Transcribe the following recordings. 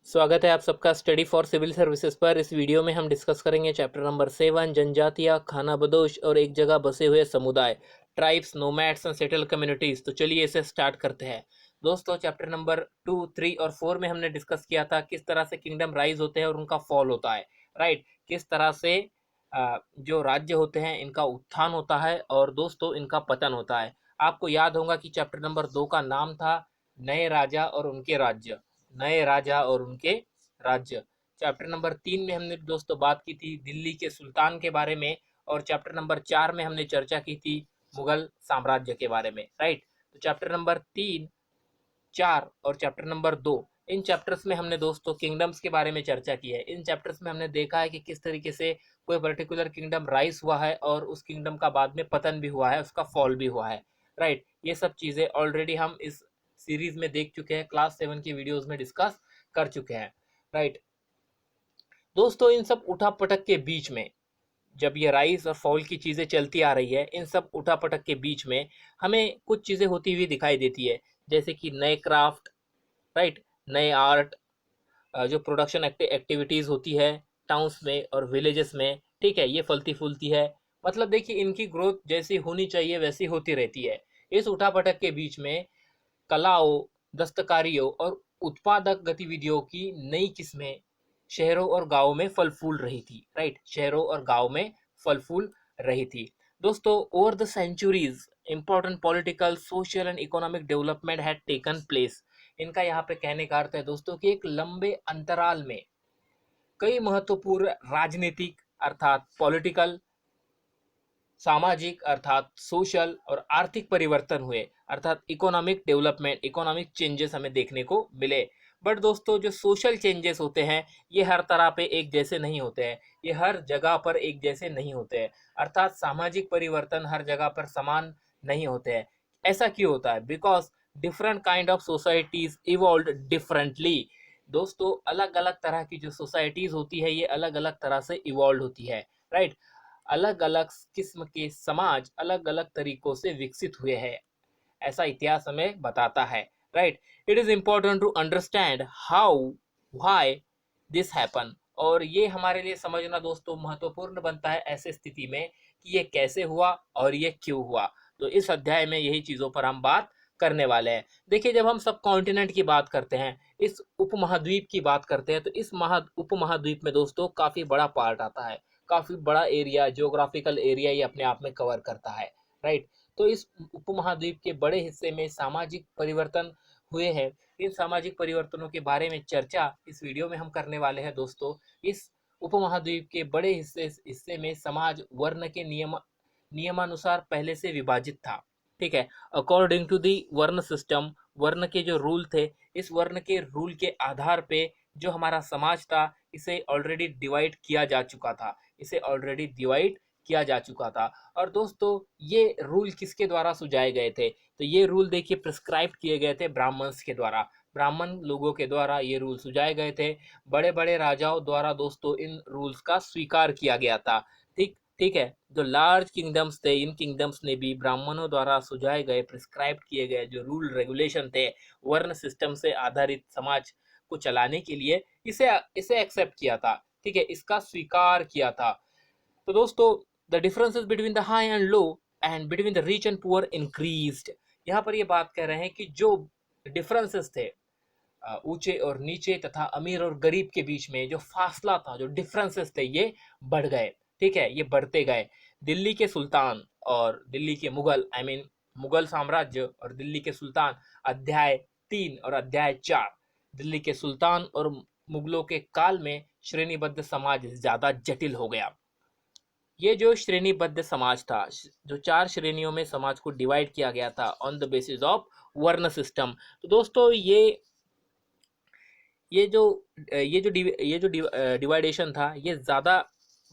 स्वागत है आप सबका स्टडी फॉर सिविल सर्विसेज पर। इस वीडियो में हम डिस्कस करेंगे चैप्टर नंबर 7 जनजातियां, खाना बदोश और एक जगह बसे हुए समुदाय, tribes, nomads and settle communities. तो चलिए इसे स्टार्ट करते हैं। दोस्तों, चैप्टर नंबर 2, 3 और 4 में हमने डिस्कस किया था किस तरह से किंगडम राइज होते हैं और उनका फॉल होता है, राइट। किस तरह से जो राज्य होते हैं इनका उत्थान होता है और दोस्तों इनका पतन होता है। आपको याद होगा कि चैप्टर नंबर 2 का नाम था नए राजा और उनके राज्य। नए राजा और उनके राज्य। चैप्टर नंबर 3 में हमने दोस्तों बात की थी दिल्ली के सुल्तान के बारे में, और चैप्टर नंबर 4 में हमने चर्चा की थी मुगल साम्राज्य के बारे में, राइट। तो चैप्टर नंबर 3, 4 और चैप्टर नंबर 2, इन चैप्टर्स में हमने दोस्तों किंगडम्स के बारे में चर्चा की है। इन चैप्टर्स में हमने देखा है कि किस तरीके से कोई पर्टिकुलर किंगडम राइज हुआ है और उस किंगडम का बाद में पतन भी हुआ है, उसका फॉल भी हुआ है, राइट। ये सब चीज़ें ऑलरेडी हम इस सीरीज में देख चुके हैं, क्लास 7 की वीडियोस में डिस्कस कर चुके हैं, राइट। दोस्तों, इन सब उठापटक के बीच में जब ये राइज और फॉल की चीज़ें चलती आ रही है, इन सब उठापटक के बीच में हमें कुछ चीज़ें होती हुई दिखाई देती है, जैसे कि नए क्राफ्ट, राइट, नए आर्ट, जो प्रोडक्शन एक्टिविटीज़ होती है टाउन्स में और विलेजेस में, ठीक है, ये फलती फूलती है। मतलब देखिए, इनकी ग्रोथ जैसी होनी चाहिए वैसी होती रहती है। इस उठापटक के बीच में कलाओं, दस्तकारियों और उत्पादक गतिविधियों की नई किस्में शहरों और गांवों में फल फूल रही थी, राइट। शहरों और गांव में फल फूल रही थी। दोस्तों, over the centuries important political, social and economic development had taken place. इनका यहाँ पे कहने का अर्थ है दोस्तों कि एक लंबे अंतराल में कई महत्वपूर्ण राजनीतिक अर्थात पॉलिटिकल, सामाजिक अर्थात सोशल और आर्थिक परिवर्तन हुए, अर्थात इकोनॉमिक डेवलपमेंट, इकोनॉमिक चेंजेस हमें देखने को मिले। बट दोस्तों, जो सोशल चेंजेस होते हैं ये हर तरह पे एक जैसे नहीं होते हैं, ये हर जगह पर एक जैसे नहीं होते हैं। अर्थात सामाजिक परिवर्तन हर जगह पर समान नहीं होते हैं। ऐसा क्यों होता है? Because different kind of societies evolve differently. दोस्तों, अलग अलग तरह की जो सोसाइटीज होती है ये अलग अलग तरह से इवॉल्व होती है, राइट। अलग अलग किस्म के समाज अलग अलग तरीकों से विकसित हुए हैं, ऐसा इतिहास हमें बताता है, right. It is important to understand how, why this happen. और ये हमारे लिए समझना दोस्तों महत्वपूर्ण बनता है ऐसे स्थिति में कि ये कैसे हुआ और ये क्यों हुआ। तो इस अध्याय में यही चीजों पर हम बात करने वाले हैं। देखिए, जब हम सब कॉन्टिनेंट की बात करते हैं, इस उपमहाद्वीप की बात करते हैं, तो इस उपमहाद्वीप में दोस्तों काफी बड़ा पार्ट आता है, काफी बड़ा एरिया, जियोग्राफिकल एरिया ये अपने आप में कवर करता है, राइट। तो इस उपमहाद्वीप के बड़े हिस्से में सामाजिक परिवर्तन हुए हैं। इन सामाजिक परिवर्तनों के बारे में चर्चा इस वीडियो में हम करने वाले हैं दोस्तों। इस उपमहाद्वीप के बड़े हिस्से में समाज वर्ण के नियमानुसार पहले से विभाजित था, ठीक है। अकॉर्डिंग टू दी वर्ण सिस्टम, वर्ण के जो रूल थे, इस वर्ण के रूल के आधार पे जो हमारा समाज था इसे ऑलरेडी डिवाइड किया जा चुका था, इसे ऑलरेडी डिवाइड किया जा चुका था। और दोस्तों, ये रूल किसके द्वारा सुझाए गए थे? तो ये रूल देखिए प्रिस्क्राइब किए गए थे ब्राह्मण्स के द्वारा, ब्राह्मण लोगों के द्वारा ये रूल सुझाए गए थे। बड़े बड़े राजाओं द्वारा दोस्तों इन रूल्स का स्वीकार किया गया था, ठीक ठीक है। जो लार्ज किंगडम्स थे, इन किंगडम्स ने भी ब्राह्मणों द्वारा सुझाए गए, प्रिस्क्राइब किए गए जो रूल रेगुलेशन थे वर्ण सिस्टम से आधारित समाज को चलाने के लिए, इसे इसे एक्सेप्ट किया था, ठीक है, इसका स्वीकार किया था। तो दोस्तों, the differences between the high and low and between the rich and poor increased. यहाँ पर ये बात कह रहे हैं कि जो डिफरेंसेस थे ऊंचे और नीचे तथा अमीर और गरीब के बीच में जो फासला था, जो डिफरेंसेस थे, ये बढ़ गए, ठीक है, ये बढ़ते गए। दिल्ली के सुल्तान और दिल्ली के मुगल, आई मीन मुगल साम्राज्य और दिल्ली के सुल्तान, अध्याय 3 और अध्याय 4, दिल्ली के सुल्तान और मुगलों के काल में श्रेणीबद्ध समाज ज्यादा जटिल हो गया। ये जो श्रेणीबद्ध समाज था, जो 4 श्रेणियों में समाज को डिवाइड किया गया था ऑन द बेसिस ऑफ वर्ण सिस्टम। तो दोस्तों, ये जो डिवाइडेशन था ये ज़्यादा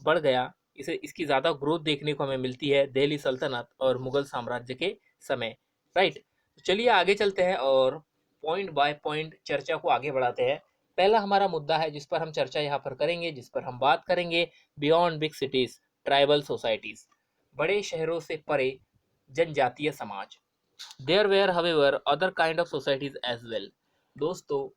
बढ़ गया, इसे इसकी ज़्यादा ग्रोथ देखने को हमें मिलती है दिल्ली सल्तनत और मुगल साम्राज्य के समय, राइट। तो चलिए आगे चलते हैं और पॉइंट बाय पॉइंट चर्चा को आगे बढ़ाते हैं। पहला हमारा मुद्दा है जिस पर हम चर्चा यहाँ पर करेंगे, जिस पर हम बात करेंगे, beyond big cities tribal societies, बड़े शहरों से परे जनजातीय समाज। There were however other kind of societies as well. दोस्तों,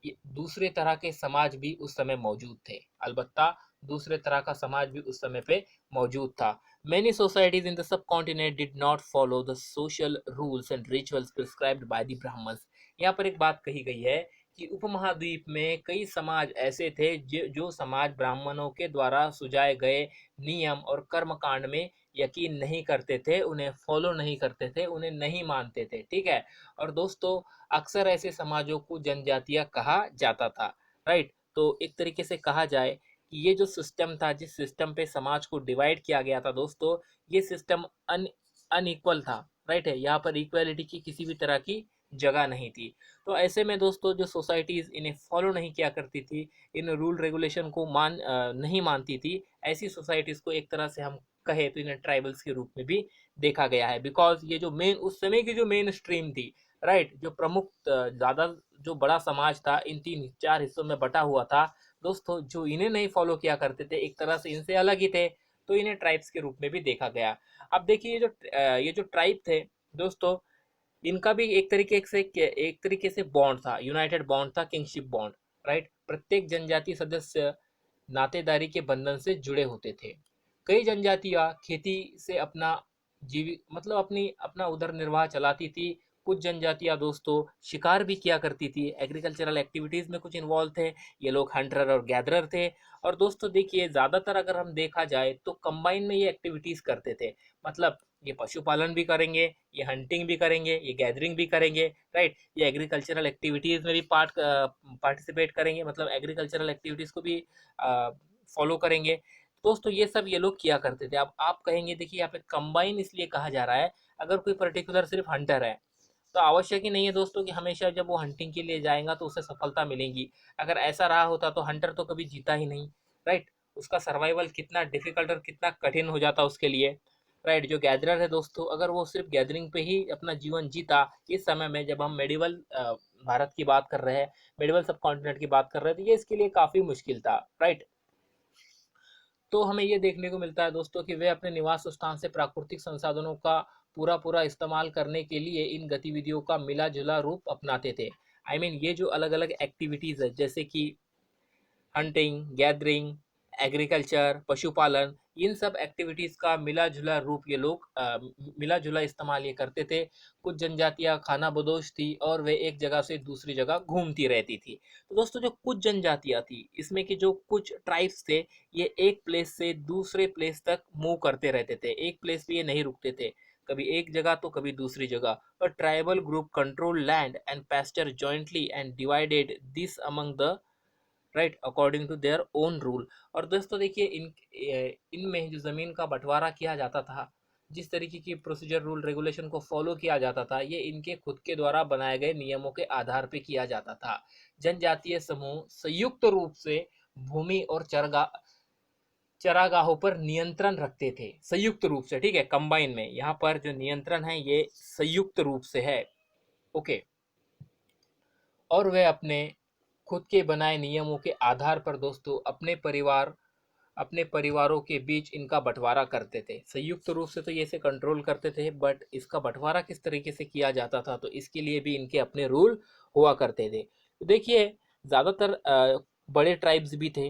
दूसरे तरह के समाज भी उस समय मौजूद थे। अलबत्ता दूसरे तरह का समाज भी उस समय पे मौजूद था। Many societies in the subcontinent did not follow the social rules and rituals prescribed by the Brahmins। यहाँ पर एक बात कही गई है कि उपमहाद्वीप में कई समाज ऐसे थे जो समाज ब्राह्मणों के द्वारा सुझाए गए नियम और कर्म कांड में यकीन नहीं करते थे, उन्हें फॉलो नहीं करते थे, उन्हें नहीं मानते थे। ठीक है। और दोस्तों, अक्सर ऐसे समाजों को जनजातियां कहा जाता था। राइट। तो एक तरीके से कहा जाए कि ये जो सिस्टम था, जिस सिस्टम पे समाज को डिवाइड किया गया था दोस्तों, ये सिस्टम अनइक्वल था। राइट है। यहाँ पर इक्वालिटी की किसी भी तरह की जगह नहीं थी। तो ऐसे में दोस्तों, जो सोसाइटीज इन्हें फॉलो नहीं किया करती थी, इन रूल रेगुलेशन को नहीं मानती थी, ऐसी सोसाइटीज को एक तरह से हम कहे तो इन्हें ट्राइबल्स के रूप में भी देखा गया है। बिकॉज ये जो मेन उस समय की जो मेन स्ट्रीम थी, राइट, जो प्रमुख ज्यादा जो बड़ा समाज था, इन तीन चार हिस्सों में बटा हुआ था दोस्तों, जो इन्हें नहीं फॉलो किया करते थे, एक तरह से इनसे अलग ही थे, तो इन्हें ट्राइब्स के रूप में भी देखा गया। अब देखिए, ये जो ट्राइब थे दोस्तों, इनका भी एक तरीके से बॉन्ड था, यूनाइटेड बॉन्ड था, किंगशिप बॉन्ड। राइट। प्रत्येक जनजाति सदस्य नातेदारी के बंधन से जुड़े होते थे। कई जनजातियां खेती से अपना जीवी मतलब अपनी अपना उदर निर्वाह चलाती थी। कुछ जनजातियां दोस्तों शिकार भी किया करती थी, एग्रीकल्चरल एक्टिविटीज में कुछ इन्वॉल्व थे। ये लोग हंटर और गैदरर थे। और दोस्तों देखिए, ज्यादातर अगर हम देखा जाए तो कंबाइन में ये एक्टिविटीज करते थे। मतलब ये पशुपालन भी करेंगे, ये हंटिंग भी करेंगे, ये गैदरिंग भी करेंगे। राइट। ये एग्रीकल्चरल एक्टिविटीज में भी पार्टिसिपेट करेंगे, मतलब एग्रीकल्चरल एक्टिविटीज को भी फॉलो करेंगे। दोस्तों ये सब ये लोग किया करते थे। अब आप कहेंगे, देखिए यहाँ पे कंबाइन इसलिए कहा जा रहा है, अगर कोई पर्टिकुलर सिर्फ हंटर है तो आवश्यक ही नहीं है दोस्तों कि हमेशा जब वो हंटिंग के लिए जाएगा तो उसे सफलता मिलेगी। अगर ऐसा रहा होता तो हंटर तो कभी जीता ही नहीं। राइट। उसका सर्वाइवल कितना डिफिकल्ट और कितना कठिन हो जाता उसके लिए। राइट। जो गैदरर है दोस्तों, अगर वो सिर्फ गैदरिंग पे ही अपना जीवन जीता, इस समय में जब हम मेडिवल भारत की बात कर रहे हैं, मेडिवल सब कॉन्टिनेंट की बात कर रहे थे, ये इसके लिए काफी मुश्किल था। राइट। तो हमें ये देखने को मिलता है दोस्तों कि वे अपने निवास स्थान से प्राकृतिक संसाधनों का पूरा पूरा इस्तेमाल करने के लिए इन गतिविधियों का मिला जुला रूप अपनाते थे। ये जो अलग अलग एक्टिविटीज है, जैसे कि हंटिंग, गैदरिंग, एग्रीकल्चर, पशुपालन, इन सब एक्टिविटीज का मिला जुला रूप ये लोग मिला जुला इस्तेमाल ये करते थे। कुछ जनजातियां खाना बदोश थी और वे एक जगह से दूसरी जगह घूमती रहती थी। तो दोस्तों, जो कुछ जनजातियां थी, इसमें कि जो कुछ ट्राइब्स थे, ये एक प्लेस से दूसरे प्लेस तक मूव करते रहते थे, एक प्लेस पे ये नहीं रुकते थे, कभी एक जगह तो कभी दूसरी जगह। और tribal group control land and pasture jointly and divided this among the right according to their own rule. और दोस्तों देखिए, इनमें जो ज़मीन का बंटवारा किया जाता था, जिस तरीके की प्रोसीजर रूल रेगुलेशन को फॉलो किया जाता था, ये इनके खुद के द्वारा बनाए गए नियमों के आधार पर किया जाता था। जनजातीय समूह संयुक्त रूप से भूमि और चरागाहों पर नियंत्रण रखते थे, संयुक्त रूप से। ठीक है। कंबाइन में यहाँ पर जो नियंत्रण है ये संयुक्त रूप से है। ओके। और वे अपने खुद के बनाए नियमों के आधार पर दोस्तों अपने परिवारों के बीच इनका बंटवारा करते थे। संयुक्त रूप से तो ये इसे कंट्रोल करते थे, बट इसका बंटवारा किस तरीके से किया जाता था, तो इसके लिए भी इनके अपने रूल हुआ करते थे। तो देखिए, ज़्यादातर बड़े ट्राइब्स भी थे।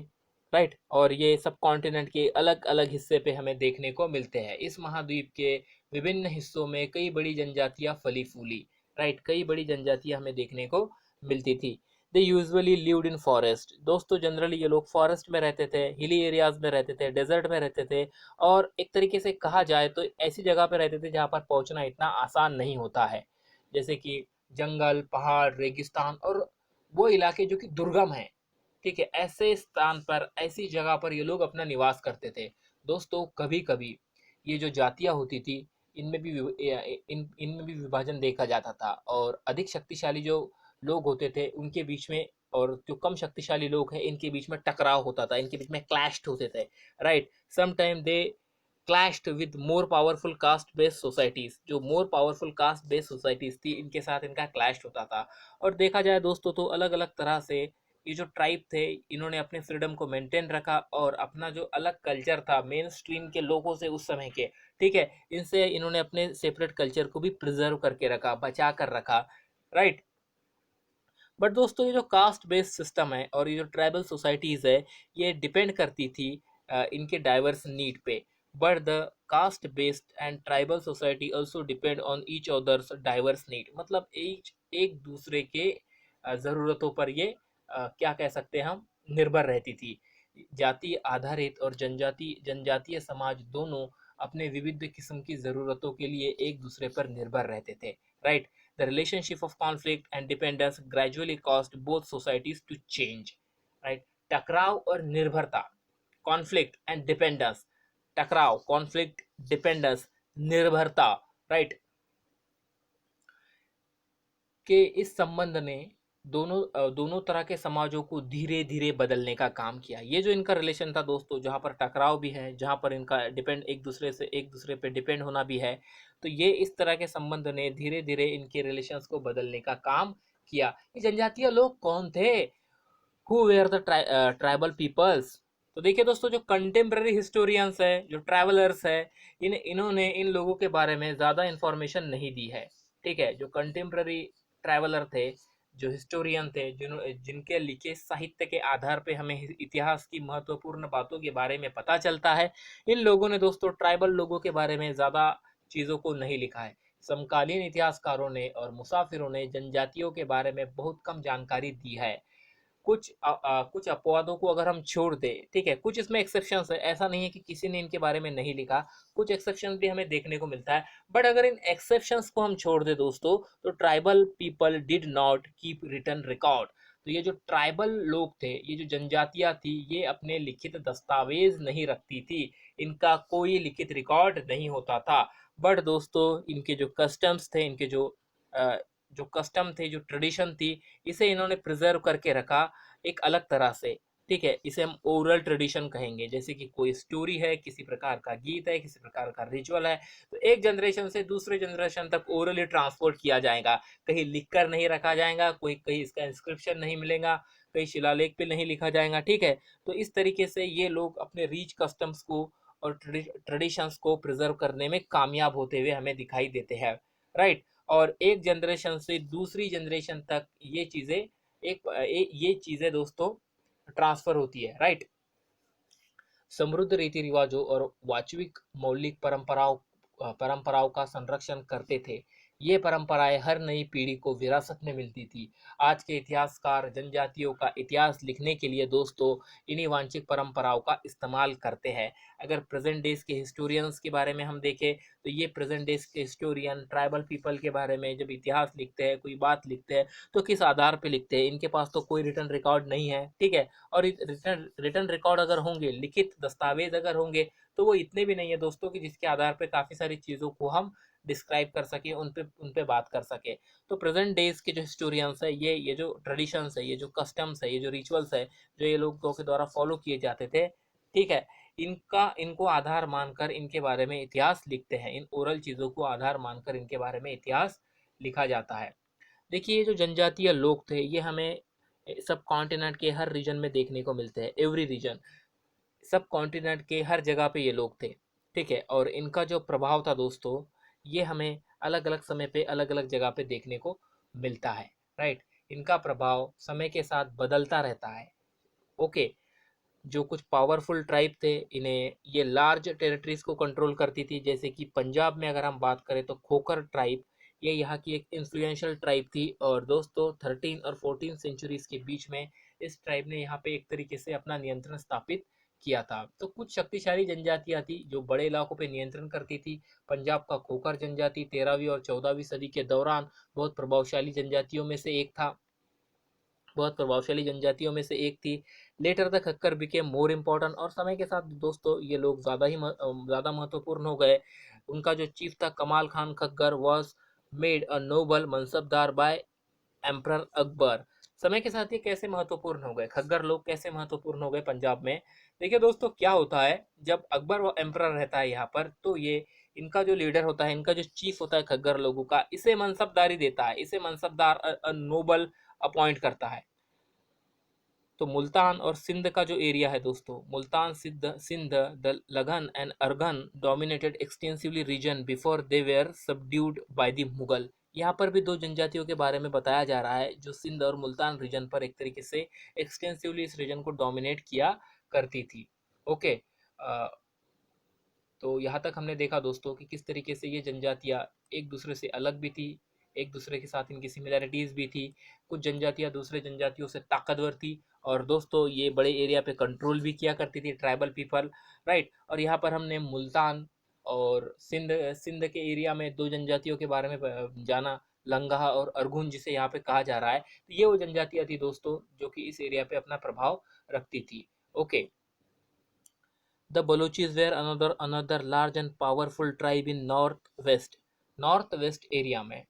राइट। और ये सब कॉन्टिनेंट के अलग अलग हिस्से पे हमें देखने को मिलते हैं। इस महाद्वीप के विभिन्न हिस्सों में कई बड़ी जनजातियां फली फूली। राइट। कई बड़ी जनजातियां हमें देखने को मिलती थी। They usually lived in forest. दोस्तों जनरली ये लोग फॉरेस्ट में रहते थे, हिली एरियाज में रहते थे, डेजर्ट में रहते थे। और एक तरीके से कहा जाए तो ऐसी जगह पे रहते थे जहाँ पर पहुंचना इतना आसान नहीं होता है, जैसे कि जंगल, पहाड़, रेगिस्तान और वो इलाके जो कि दुर्गम है। ठीक है। ऐसे स्थान पर, ऐसी जगह पर ये लोग अपना निवास करते थे। दोस्तों कभी कभी ये जो जातियां होती थी, इनमें भी विभाजन देखा जाता था, और अधिक शक्तिशाली जो लोग होते थे उनके बीच में और जो कम शक्तिशाली लोग हैं इनके बीच में टकराव होता था, इनके बीच में क्लैश होते थे। Right. Sometime they clashed with more powerful caste based societies. जो more powerful caste based societies थी, इनके साथ इनका क्लैश होता था। और देखा जाए दोस्तों तो अलग अलग तरह से ये जो ट्राइब थे, इन्होंने अपने फ्रीडम को मेंटेन रखा और अपना जो अलग कल्चर था मेन स्ट्रीम के लोगों से उस समय के, ठीक है, इनसे इन्होंने अपने सेपरेट कल्चर को भी प्रिजर्व करके रखा, बचा कर रखा। राइट। बट दोस्तों ये जो कास्ट बेस्ड सिस्टम है और ये जो ट्राइबल सोसाइटीज़ है, ये डिपेंड करती थी इनके डाइवर्स नीड पे। But the caste based and tribal society also depend on each others diverse need, मतलब एक दूसरे के ज़रूरतों पर ये क्या कह सकते हैं हम, निर्भर रहती थी। जाति आधारित और जनजातीय समाज दोनों अपने विविध किस्म की ज़रूरतों के लिए एक दूसरे पर निर्भर रहते थे, right. The relationship of conflict and dependence gradually cost both societies to change, right. टकराव और निर्भरता, कॉन्फ्लिक्ट एंड डिपेंडेंस, टकराव, कॉन्फ्लिक्ट, डिपेंडेंस, निर्भरता, राइट, के इस संबंध ने दोनों तरह के समाजों को धीरे धीरे बदलने का काम किया। ये जो इनका रिलेशन था दोस्तों, जहाँ पर टकराव भी है, जहाँ पर इनका डिपेंड एक दूसरे पे डिपेंड होना भी है, तो ये इस तरह के संबंध ने धीरे धीरे इनके रिलेशंस को बदलने का काम किया। ये जनजातीय लोग कौन थे? Who were the tribal peoples? तो देखिए दोस्तों, जो कंटेम्प्रेरी हिस्टोरियंस है, जो ट्रैवलर्स है, इन्होंने इन लोगों के बारे में ज़्यादा इंफॉर्मेशन नहीं दी है, ठीक है। जो कंटेम्प्रेरी ट्रैवलर थे, जो हिस्टोरियन थे, जिनके लिखे साहित्य के आधार पे हमें इतिहास की महत्वपूर्ण बातों के बारे में पता चलता है, इन लोगों ने दोस्तों ट्राइबल लोगों के बारे में ज़्यादा चीज़ों को नहीं लिखा है। समकालीन इतिहासकारों ने और मुसाफिरों ने जनजातियों के बारे में बहुत कम जानकारी दी है। कुछ अपवादों को अगर हम छोड़ दें, ठीक है, कुछ इसमें एक्सेप्शंस है, ऐसा नहीं है कि किसी ने इनके बारे में नहीं लिखा, कुछ एक्सेप्शंस भी हमें देखने को मिलता है। बट अगर इन एक्सेप्शंस को हम छोड़ दें दोस्तों, तो tribal people did not keep written record. तो ये जो ट्राइबल लोग थे, ये जो जनजातियां थी, ये अपने लिखित दस्तावेज नहीं रखती थी, इनका कोई लिखित रिकॉर्ड नहीं होता था। बट दोस्तों इनके जो कस्टम्स थे, इनके अ, जो कस्टम थे, जो ट्रेडिशन थी, इसे इन्होंने प्रिजर्व करके रखा एक अलग तरह से, ठीक है। इसे हम ओरल ट्रेडिशन कहेंगे। जैसे कि कोई स्टोरी है, किसी प्रकार का गीत है, किसी प्रकार का रिचुअल है, तो एक जनरेशन से दूसरे जनरेशन तक ओरली ट्रांसपोर्ट किया जाएगा, कहीं लिख कर नहीं रखा जाएगा, कोई कहीं इसका इंस्क्रिप्शन नहीं मिलेगा, कहीं शिलालेख पे नहीं लिखा जाएगा, ठीक है। तो इस तरीके से ये लोग अपने रीच कस्टम्स को और ट्रेडिशंस को प्रिजर्व करने में कामयाब होते हुए हमें दिखाई देते हैं, राइट। और एक जनरेशन से दूसरी जनरेशन तक ये चीज़ें दोस्तों ट्रांसफर होती है, राइट। समृद्ध रीति रिवाजों और वाचविक मौलिक परंपराओं का संरक्षण करते थे। ये परंपराएं हर नई पीढ़ी को विरासत में मिलती थी। आज के इतिहासकार जनजातियों का इतिहास लिखने के लिए दोस्तों इन्हीं वांशिक परंपराओं का इस्तेमाल करते हैं। अगर प्रेजेंट डेज के हिस्टोरियंस के बारे में हम देखें, तो ये प्रेजेंट डेज के हिस्टोरियन ट्राइबल पीपल के बारे में जब इतिहास लिखते हैं, कोई बात लिखते हैं, तो किस आधार पर लिखते हैं? इनके पास तो कोई रिटर्न रिकॉर्ड नहीं है, ठीक है। और रिटर्न रिकॉर्ड अगर होंगे, लिखित दस्तावेज अगर होंगे, तो वो इतने भी नहीं है दोस्तों कि जिसके आधार पे काफ़ी सारी चीज़ों को हम डिस्क्राइब कर सके, उन पे बात कर सके। तो प्रेजेंट डेज के जो हिस्टोरियंस है, ये जो ट्रेडिशंस है, ये जो कस्टम्स है, ये जो रिचुअल्स है, जो ये लोगों के द्वारा फॉलो किए जाते थे, ठीक है, इनको आधार मानकर इनके बारे में इतिहास लिखते हैं। इन ओरल चीज़ों को आधार मानकर इनके बारे में इतिहास लिखा जाता है। देखिए ये जो जनजातीय लोग थे, ये हमें सब कॉन्टिनेंट के हर रीजन में देखने को मिलते हैं। एवरी रीजन, सब कॉन्टिनेंट के हर जगह पे ये लोग थे, ठीक है। और इनका जो प्रभाव था दोस्तों, ये हमें अलग अलग समय पे अलग अलग जगह पे देखने को मिलता है, राइट। इनका प्रभाव समय के साथ बदलता रहता है, ओके। जो कुछ पावरफुल ट्राइब थे, इन्हें ये लार्ज टेरिटरीज को कंट्रोल करती थी। जैसे कि पंजाब में अगर हम बात करें तो खोखर ट्राइब, ये यहाँ की एक इन्फ्लुएंशियल ट्राइब थी। और दोस्तों 13 और 14 सेंचुरीज के बीच में इस ट्राइब ने यहाँ पे एक तरीके से अपना नियंत्रण स्थापित किया था। तो कुछ शक्तिशाली जनजातियां थी जो बड़े इलाकों पे नियंत्रण करती थी। पंजाब का खोखर जनजाति 13वीं और 14वीं सदी के दौरान बहुत प्रभावशाली जनजातियों में से एक थी। Later the Khokhar became more important, और समय के साथ दोस्तों ये लोग ज़्यादा महत्वपूर्ण हो गए। उनका जो चीफ था Kamal Khan Khokhar was made a noble mansabdar by emperor Akbar. समय के साथ ये कैसे महत्वपूर्ण हो गए, खग्गर लोग कैसे महत्वपूर्ण हो गए पंजाब में? देखिए दोस्तों, क्या होता है, जब अकबर एम्परर रहता है यहाँ पर, तो ये इनका जो लीडर होता है, इनका जो चीफ होता है खग्गर लोगों का, इसे मनसबदारी देता है, इसे मनसबदार नोबल अपॉइंट करता है। तो मुल्तान और सिंध का जो एरिया है दोस्तों, मुल्तान सिंध द लगन and Arghun dominated extensively region before they were subdued by the Mughal. यहाँ पर भी दो जनजातियों के बारे में बताया जा रहा है जो सिंध और मुल्तान रीजन पर एक तरीके से एक्सटेंसिवली इस रीजन को डोमिनेट किया करती थी। ओके, तो यहाँ तक हमने देखा दोस्तों कि किस तरीके से ये जनजातियाँ एक दूसरे से अलग भी थी, एक दूसरे के साथ इनकी सिमिलैरिटीज़ भी थी। कुछ जनजातियाँ दूसरे जनजातियों से ताकतवर थी और दोस्तों ये बड़े एरिया पे कंट्रोल भी किया करती थी, ट्राइबल पीपल, राइट। और यहाँ पर हमने मुल्तान और सिंध सिंध के एरिया में दो जनजातियों के बारे में जाना, लंगाह और अरगुन जिसे यहाँ पे कहा जा रहा है। तो ये वो जनजातियाँ थी दोस्तों जो कि इस एरिया पे अपना प्रभाव रखती थी। Okay, the Balochis were another large and powerful tribe in north west area में।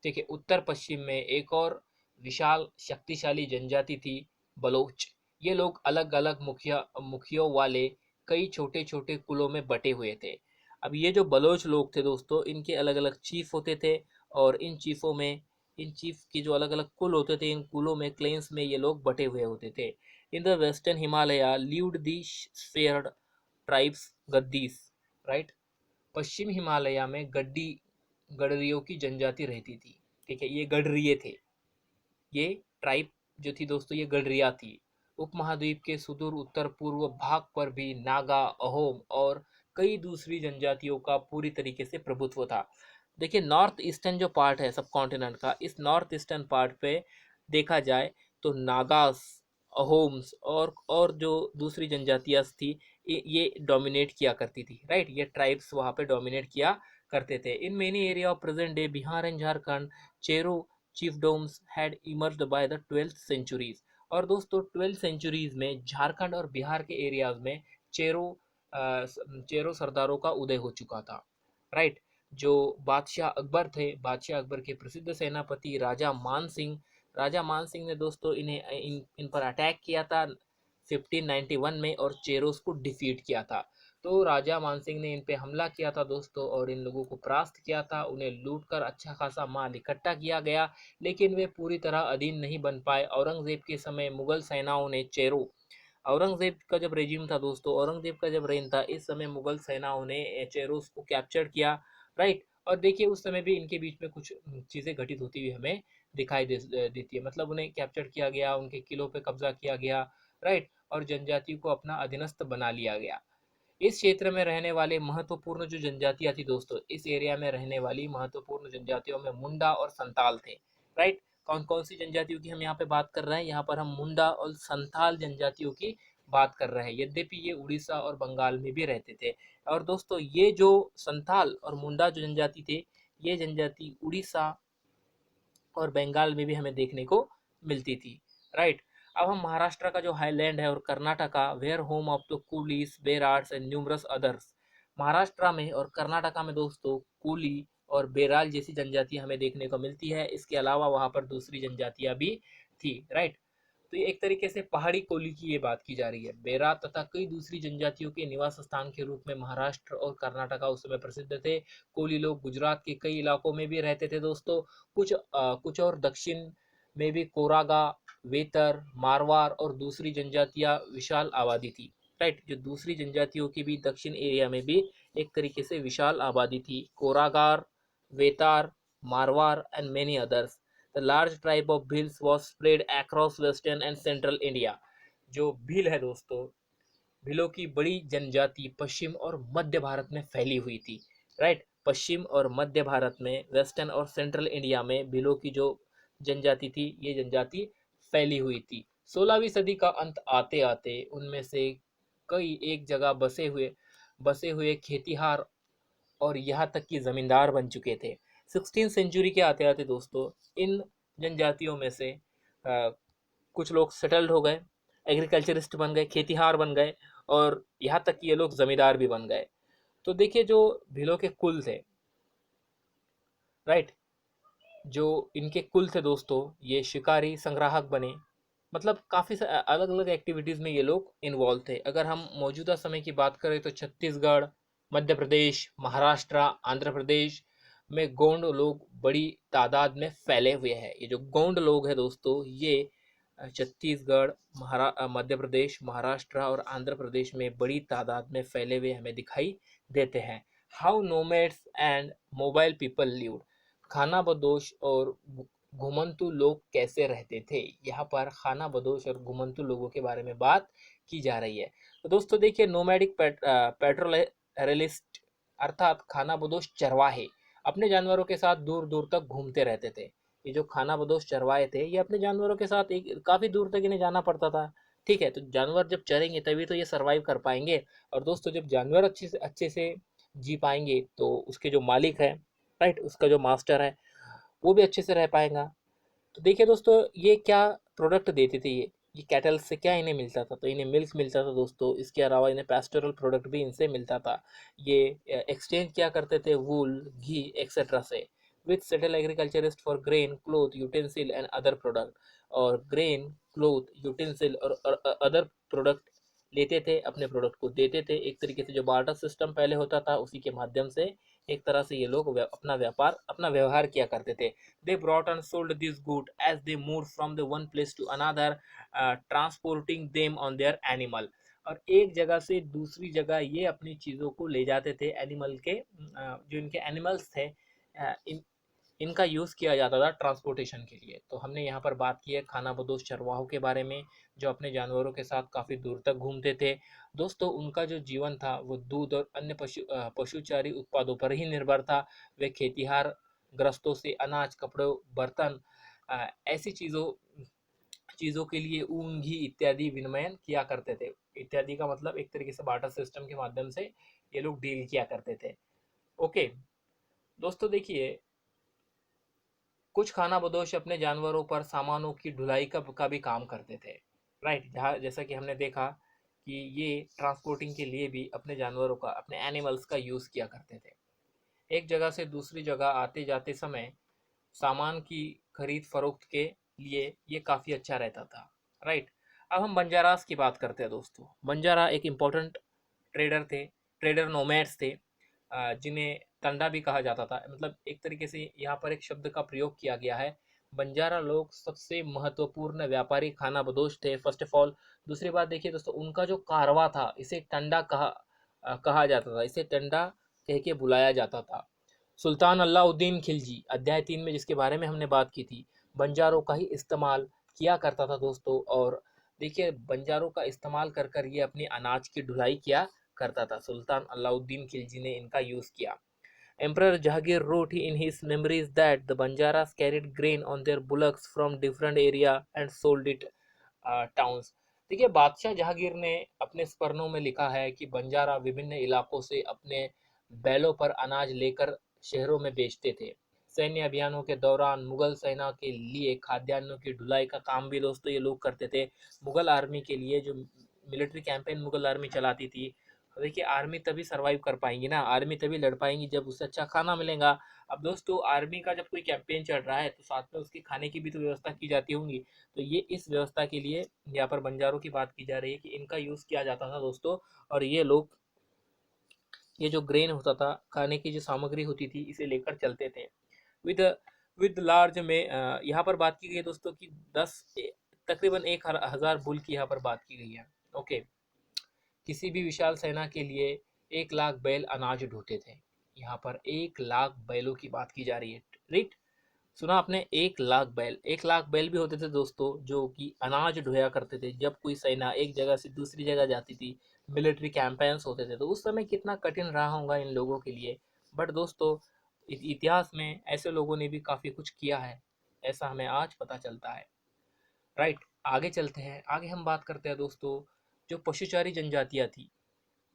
ठीक है, उत्तर पश्चिम में एक और विशाल शक्तिशाली जनजाति थी बलोच। ये लोग अलग अलग मुखियों वाले कई छोटे छोटे कुलों में बटे हुए थे। अब ये जो बलोच लोग थे दोस्तों, इनके अलग अलग चीफ होते थे और इन चीफ के जो अलग अलग कुल होते थे, इन कुलों में क्लेन्स में ये लोग बटे हुए होते थे। In the western Himalaya lived the shepherd tribes Gaddis, right. पश्चिम हिमालय में गडरियों की जनजाति रहती थी। ठीक है, ये गडरिये थे, ये ट्राइब जो थी दोस्तों ये गडरिया थी। उपमहाद्वीप के सुदूर उत्तर पूर्व भाग पर भी नागा, अहोम और कई दूसरी जनजातियों का पूरी तरीके से प्रभुत्व था। देखिए, नॉर्थ ईस्टर्न जो पार्ट है सब कॉन्टिनेंट का, इस नॉर्थ ईस्टर्न पार्ट पे देखा जाए तो नागास, अहोम्स और जो दूसरी जनजातियां थी ये डोमिनेट किया करती थी, राइट। ये ट्राइब्स वहाँ पे डोमिनेट किया करते थे। In many area of present day Bihar and Jharkhand, Chero chiefdoms had emerged by the 12th centuries। और दोस्तों 12th centuries में झारखंड और बिहार के एरियाज में चेरो चेरो सरदारों का उदय हो चुका था, राइट। जो बादशाह अकबर थे, बादशाह अकबर के प्रसिद्ध सेनापति राजा मान सिंह ने दोस्तों इन पर अटैक किया था 1591 में और चेरोस को डिफीट किया था। तो राजा मानसिंह ने इन पे हमला किया था दोस्तों और इन लोगों को परास्त किया था, उन्हें लूट कर अच्छा खासा माल इकट्ठा किया गया, लेकिन वे पूरी तरह अधीन नहीं बन पाए। औरंगजेब के समय मुगल सेनाओं ने औरंगजेब का जब रेजिम था दोस्तों, औरंगजेब का जब रेन था, इस समय मुगल सेनाओं ने चेरोस को कैप्चर किया, राइट। और देखिए उस समय भी इनके बीच में कुछ चीज़ें घटित होती हुई हमें दिखाई देती है। मतलब उन्हें कैप्चर किया गया, उनके किलों पे कब्जा किया गया, राइट। और जनजाति को अपना अधीनस्थ बना लिया गया। इस क्षेत्र में रहने वाले महत्वपूर्ण जो जनजातियां थी दोस्तों, इस एरिया में रहने वाली महत्वपूर्ण जनजातियों में मुंडा और संताल थे, राइट। कौन कौन सी जनजातियों की हम यहाँ पे बात कर रहे हैं? यहाँ पर हम मुंडा और संताल जनजातियों की बात कर रहे हैं। यद्यपि ये उड़ीसा और बंगाल में भी रहते थे। और दोस्तों ये जो संताल और मुंडा जो जनजाति थे, ये जनजाति उड़ीसा और बंगाल में भी हमें देखने को मिलती थी, राइट। अब हम महाराष्ट्र का जो हाईलैंड है और Karnataka, were home of the Kolis, Berads and numerous others. Maharashtra में और कर्नाटका में दोस्तों कूली और बेराल जैसी जनजातियां हमें देखने को मिलती है। इसके अलावा वहाँ पर दूसरी जनजातियां भी थी, राइट। तो ये एक तरीके से पहाड़ी कोली की ये बात की जा रही है। बेरा तथा कई दूसरी जनजातियों के निवास स्थान के रूप में महाराष्ट्र और कर्नाटका उस समय प्रसिद्ध थे। कोली लोग गुजरात के कई इलाकों में भी रहते थे दोस्तों। कुछ और दक्षिण में भी कोरागा, वेतर, मारवाड़ और दूसरी जनजातियां विशाल आबादी थी, राइट। जो दूसरी जनजातियों की भी दक्षिण एरिया में भी एक तरीके से विशाल आबादी थी। Koragas, Vetars, Maravars and many others. The large tribe of Bhils was spread across western and central India. जो भील है दोस्तों, भीलों की बड़ी जनजाति पश्चिम और मध्य भारत में फैली हुई थी, राइट। पश्चिम और मध्य भारत में, वेस्टर्न और सेंट्रल इंडिया में भीलों की जो जनजाति थी, ये जनजाति फैली हुई थी। 16वीं सदी का अंत आते आते उनमें से कई एक जगह बसे हुए खेतिहार और यहाँ तक कि जमींदार बन चुके थे। 16th सेंचुरी के आते आते दोस्तों इन जनजातियों में से कुछ लोग सेटल्ड हो गए, एग्रीकल्चरिस्ट बन गए, खेतीहार बन गए और यहाँ तक कि ये लोग जमींदार भी बन गए। तो देखिए जो भीलों के कुल थे, राइट, जो इनके कुल थे दोस्तों, ये शिकारी संग्राहक बने। मतलब काफ़ी अलग अलग एक्टिविटीज़ में ये लोग इन्वॉल्व थे। अगर हम मौजूदा समय की बात करें तो छत्तीसगढ़, मध्य प्रदेश, महाराष्ट्र, आंध्र प्रदेश में गोंड लोग बड़ी तादाद में फैले हुए हैं। ये जो गोंड लोग हैं दोस्तों, ये छत्तीसगढ़, मध्य प्रदेश, महाराष्ट्र और आंध्र प्रदेश में बड़ी तादाद में फैले हुए हमें दिखाई देते हैं। How nomads and mobile people lived. खाना बदोश और घुमंतु लोग कैसे रहते थे। यहाँ पर खाना बदोश और घुमंतु लोगों के बारे में बात की जा रही है। तो दोस्तों देखिए, नोमैडिक पेट्रोलिस्ट अर्थात खाना बदोश चरवाहे अपने जानवरों के साथ दूर दूर तक घूमते रहते थे। ये जो खाना बदोश चरवाहे थे, ये अपने जानवरों के साथ एक काफ़ी दूर तक इन्हें जाना पड़ता था। ठीक है, तो जानवर जब चरेंगे तभी तो ये सर्वाइव कर पाएंगे। और दोस्तों, जब जानवर अच्छे से जी पाएंगे तो उसके जो मालिक है, राइट, उसका जो मास्टर है, वो भी अच्छे से रह पाएगा। तो देखिए दोस्तों, ये क्या प्रोडक्ट देते थे ये कैटल से क्या इन्हें मिलता था, तो इन्हें मिल्क मिलता था दोस्तों। इसके अलावा इन्हें पेस्टोरल प्रोडक्ट भी इनसे मिलता था। ये एक्सचेंज क्या करते थे वूल, घी एक्सेट्रा से with settle agriculturist for grain, cloth, utensil and other product. और ग्रेन, क्लोथ, यूटेंसिल और अदर प्रोडक्ट लेते थे, अपने प्रोडक्ट को देते थे। एक तरीके से जो बार्टर सिस्टम पहले होता था, उसी के माध्यम से एक तरह से ये लोग अपना व्यापार, अपना व्यवहार किया करते थे। They brought and sold this good as they moved from the one place to another, transporting them on their animal। और एक जगह से दूसरी जगह ये अपनी चीज़ों को ले जाते थे। एनिमल के जो इनके एनिमल्स थे, इनका यूज़ किया जाता था ट्रांसपोर्टेशन के लिए। तो हमने यहाँ पर बात की है खाना बदोश चरवाहों के बारे में, जो अपने जानवरों के साथ काफ़ी दूर तक घूमते थे। दोस्तों, उनका जो जीवन था वो दूध और अन्य पशुचारी उत्पादों पर ही निर्भर था। वे खेतिहार ग्रस्तों से अनाज, कपड़ों, बर्तन, ऐसी चीज़ों चीज़ों के लिए ऊन, घी इत्यादि विनिमय किया करते थे। इत्यादि का मतलब एक तरीके से बार्टर सिस्टम के माध्यम से ये लोग डील किया करते थे। ओके दोस्तों, देखिए, कुछ खानाबदोश अपने जानवरों पर सामानों की ढुलाई का भी काम करते थे। राइट, जहाँ जैसा कि हमने देखा कि ये ट्रांसपोर्टिंग के लिए भी अपने जानवरों का, अपने एनिमल्स का यूज़ किया करते थे। एक जगह से दूसरी जगह आते जाते समय सामान की खरीद फरोख्त के लिए ये काफ़ी अच्छा रहता था। राइट, अब हम बंजारास की बात करते हैं दोस्तों। बंजारा एक इम्पोर्टेंट ट्रेडर थे, ट्रेडर नोमैड्स थे, जिन्हें तंडा भी कहा जाता था। मतलब एक तरीके से यहाँ पर एक शब्द का प्रयोग किया गया है। बंजारा लोग सबसे महत्वपूर्ण व्यापारी खानाबदोश थे, फर्स्ट ऑफ ऑल। दूसरी बात देखिए दोस्तों, उनका जो कारवा था, इसे टंडा कहा जाता था, इसे टंडा कह के बुलाया जाता था। सुल्तान अलाउद्दीन खिलजी अध्याय 3 में जिसके बारे में हमने बात की थी, बंजारों का ही इस्तेमाल किया करता था दोस्तों। और देखिए, बंजारों का इस्तेमाल कर कर ये अपनी अनाज की ढुलाई किया करता था। सुल्तान अलाउद्दीन खिलजी ने इनका यूज़ किया। Emperor Jahangir wrote in his memories that the Banjaras carried grain on their bullocks from different area and sold it towns. देखिए, बादशाह जहांगीर ने अपने स्मरणों में लिखा है कि बंजारा विभिन्न इलाकों से अपने बैलों पर अनाज लेकर शहरों में बेचते थे। सैन्य अभियानों के दौरान मुगल सेना के लिए खाद्यान्नों की ढुलाई का काम भी दोस्तों ये लोग करते थे। मुगल आर्मी के लिए जो मिलिट्री कैंपेन मुगल आर्मी चलाती थी, देखिए आर्मी तभी सर्वाइव कर पाएंगी ना, आर्मी तभी लड़ पाएंगी जब उससे अच्छा खाना मिलेगा। अब दोस्तों, आर्मी का जब कोई कैंपेन चल रहा है तो साथ में उसके खाने की भी तो व्यवस्था की जाती होंगी। तो ये इस व्यवस्था के लिए यहाँ पर बंजारों की बात की जा रही है कि इनका यूज़ किया जाता था दोस्तों। और ये लोग, ये जो ग्रेन होता था, खाने की जो सामग्री होती थी, इसे लेकर चलते थे। विद विद लार्ज में यहाँ पर बात की गई है दोस्तों कि तकरीबन 1,000 बुल की यहाँ पर बात की गई है। ओके, किसी भी विशाल सेना के लिए 1 लाख बैल अनाज ढोते थे। यहाँ पर 1 लाख बैलों की बात की जा रही है। राइट, सुना आपने, 1 लाख बैल। 1 लाख बैल भी होते थे दोस्तों, जो कि अनाज ढोया करते थे जब कोई सेना एक जगह से दूसरी जगह जाती थी, मिलिट्री कैंपेन्स होते थे। तो उस समय कितना कठिन रहा होगा इन लोगों के लिए। बट दोस्तों, इतिहास में ऐसे लोगों ने भी काफ़ी कुछ किया है, ऐसा हमें आज पता चलता है। राइट, आगे चलते हैं। आगे हम बात करते हैं दोस्तों, जो पशुचारी जनजातियाँ थी,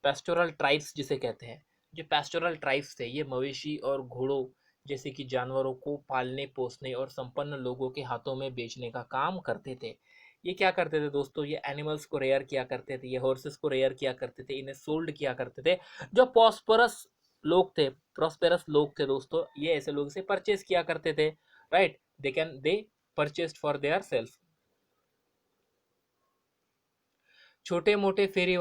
पेस्टोरल ट्राइब्स जिसे कहते हैं। जो पेस्टोरल ट्राइब्स थे, ये मवेशी और घोड़ों जैसे कि जानवरों को पालने, पोसने और संपन्न लोगों के हाथों में बेचने का काम करते थे। ये क्या करते थे दोस्तों, ये एनिमल्स को रेयर किया करते थे, ये हॉर्सेस को रेयर किया करते थे, इन्हें सोल्ड किया करते थे। जो प्रॉस्पेरस लोग थे दोस्तों, ये ऐसे लोग से परचेज किया करते थे। Right, they purchased for their self. छोटे मोटे फेरी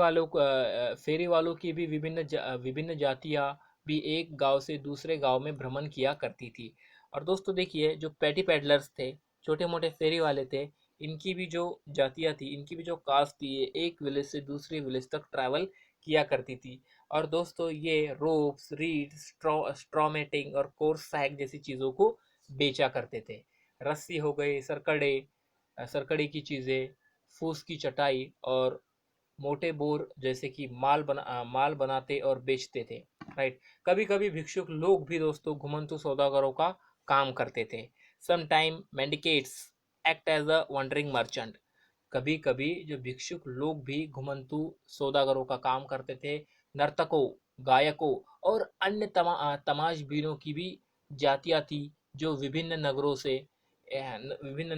वालों की भी विभिन्न जातियां भी एक गांव से दूसरे गांव में भ्रमण किया करती थी। और दोस्तों देखिए, जो पैटी पैडलर्स थे, छोटे मोटे फेरी वाले थे, इनकी भी जो जातियां थी, इनकी भी जो कास्ट थी, ये एक विलेज से दूसरे विलेज तक ट्रैवल किया करती थी। और दोस्तों, ये रोप्स, रीड, स्ट्रॉ मैटिंग और कोर्स सैग जैसी चीज़ों को बेचा करते थे। रस्सी हो गई, सरकड़े की चीज़ें, फूस की चटाई और मोटे बोर जैसे कि माल बनाते और बेचते थे। राइट। कभी कभी भिक्षुक लोग भी दोस्तों घुमंतु सौदागरों का काम करते थे। Some time mendicants act as a wandering merchant. कभी कभी जो भिक्षुक लोग भी घुमंतु सौदागरों का काम करते थे। नर्तकों, गायकों और अन्य तमाशबीनों की भी जातियां थी, जो विभिन्न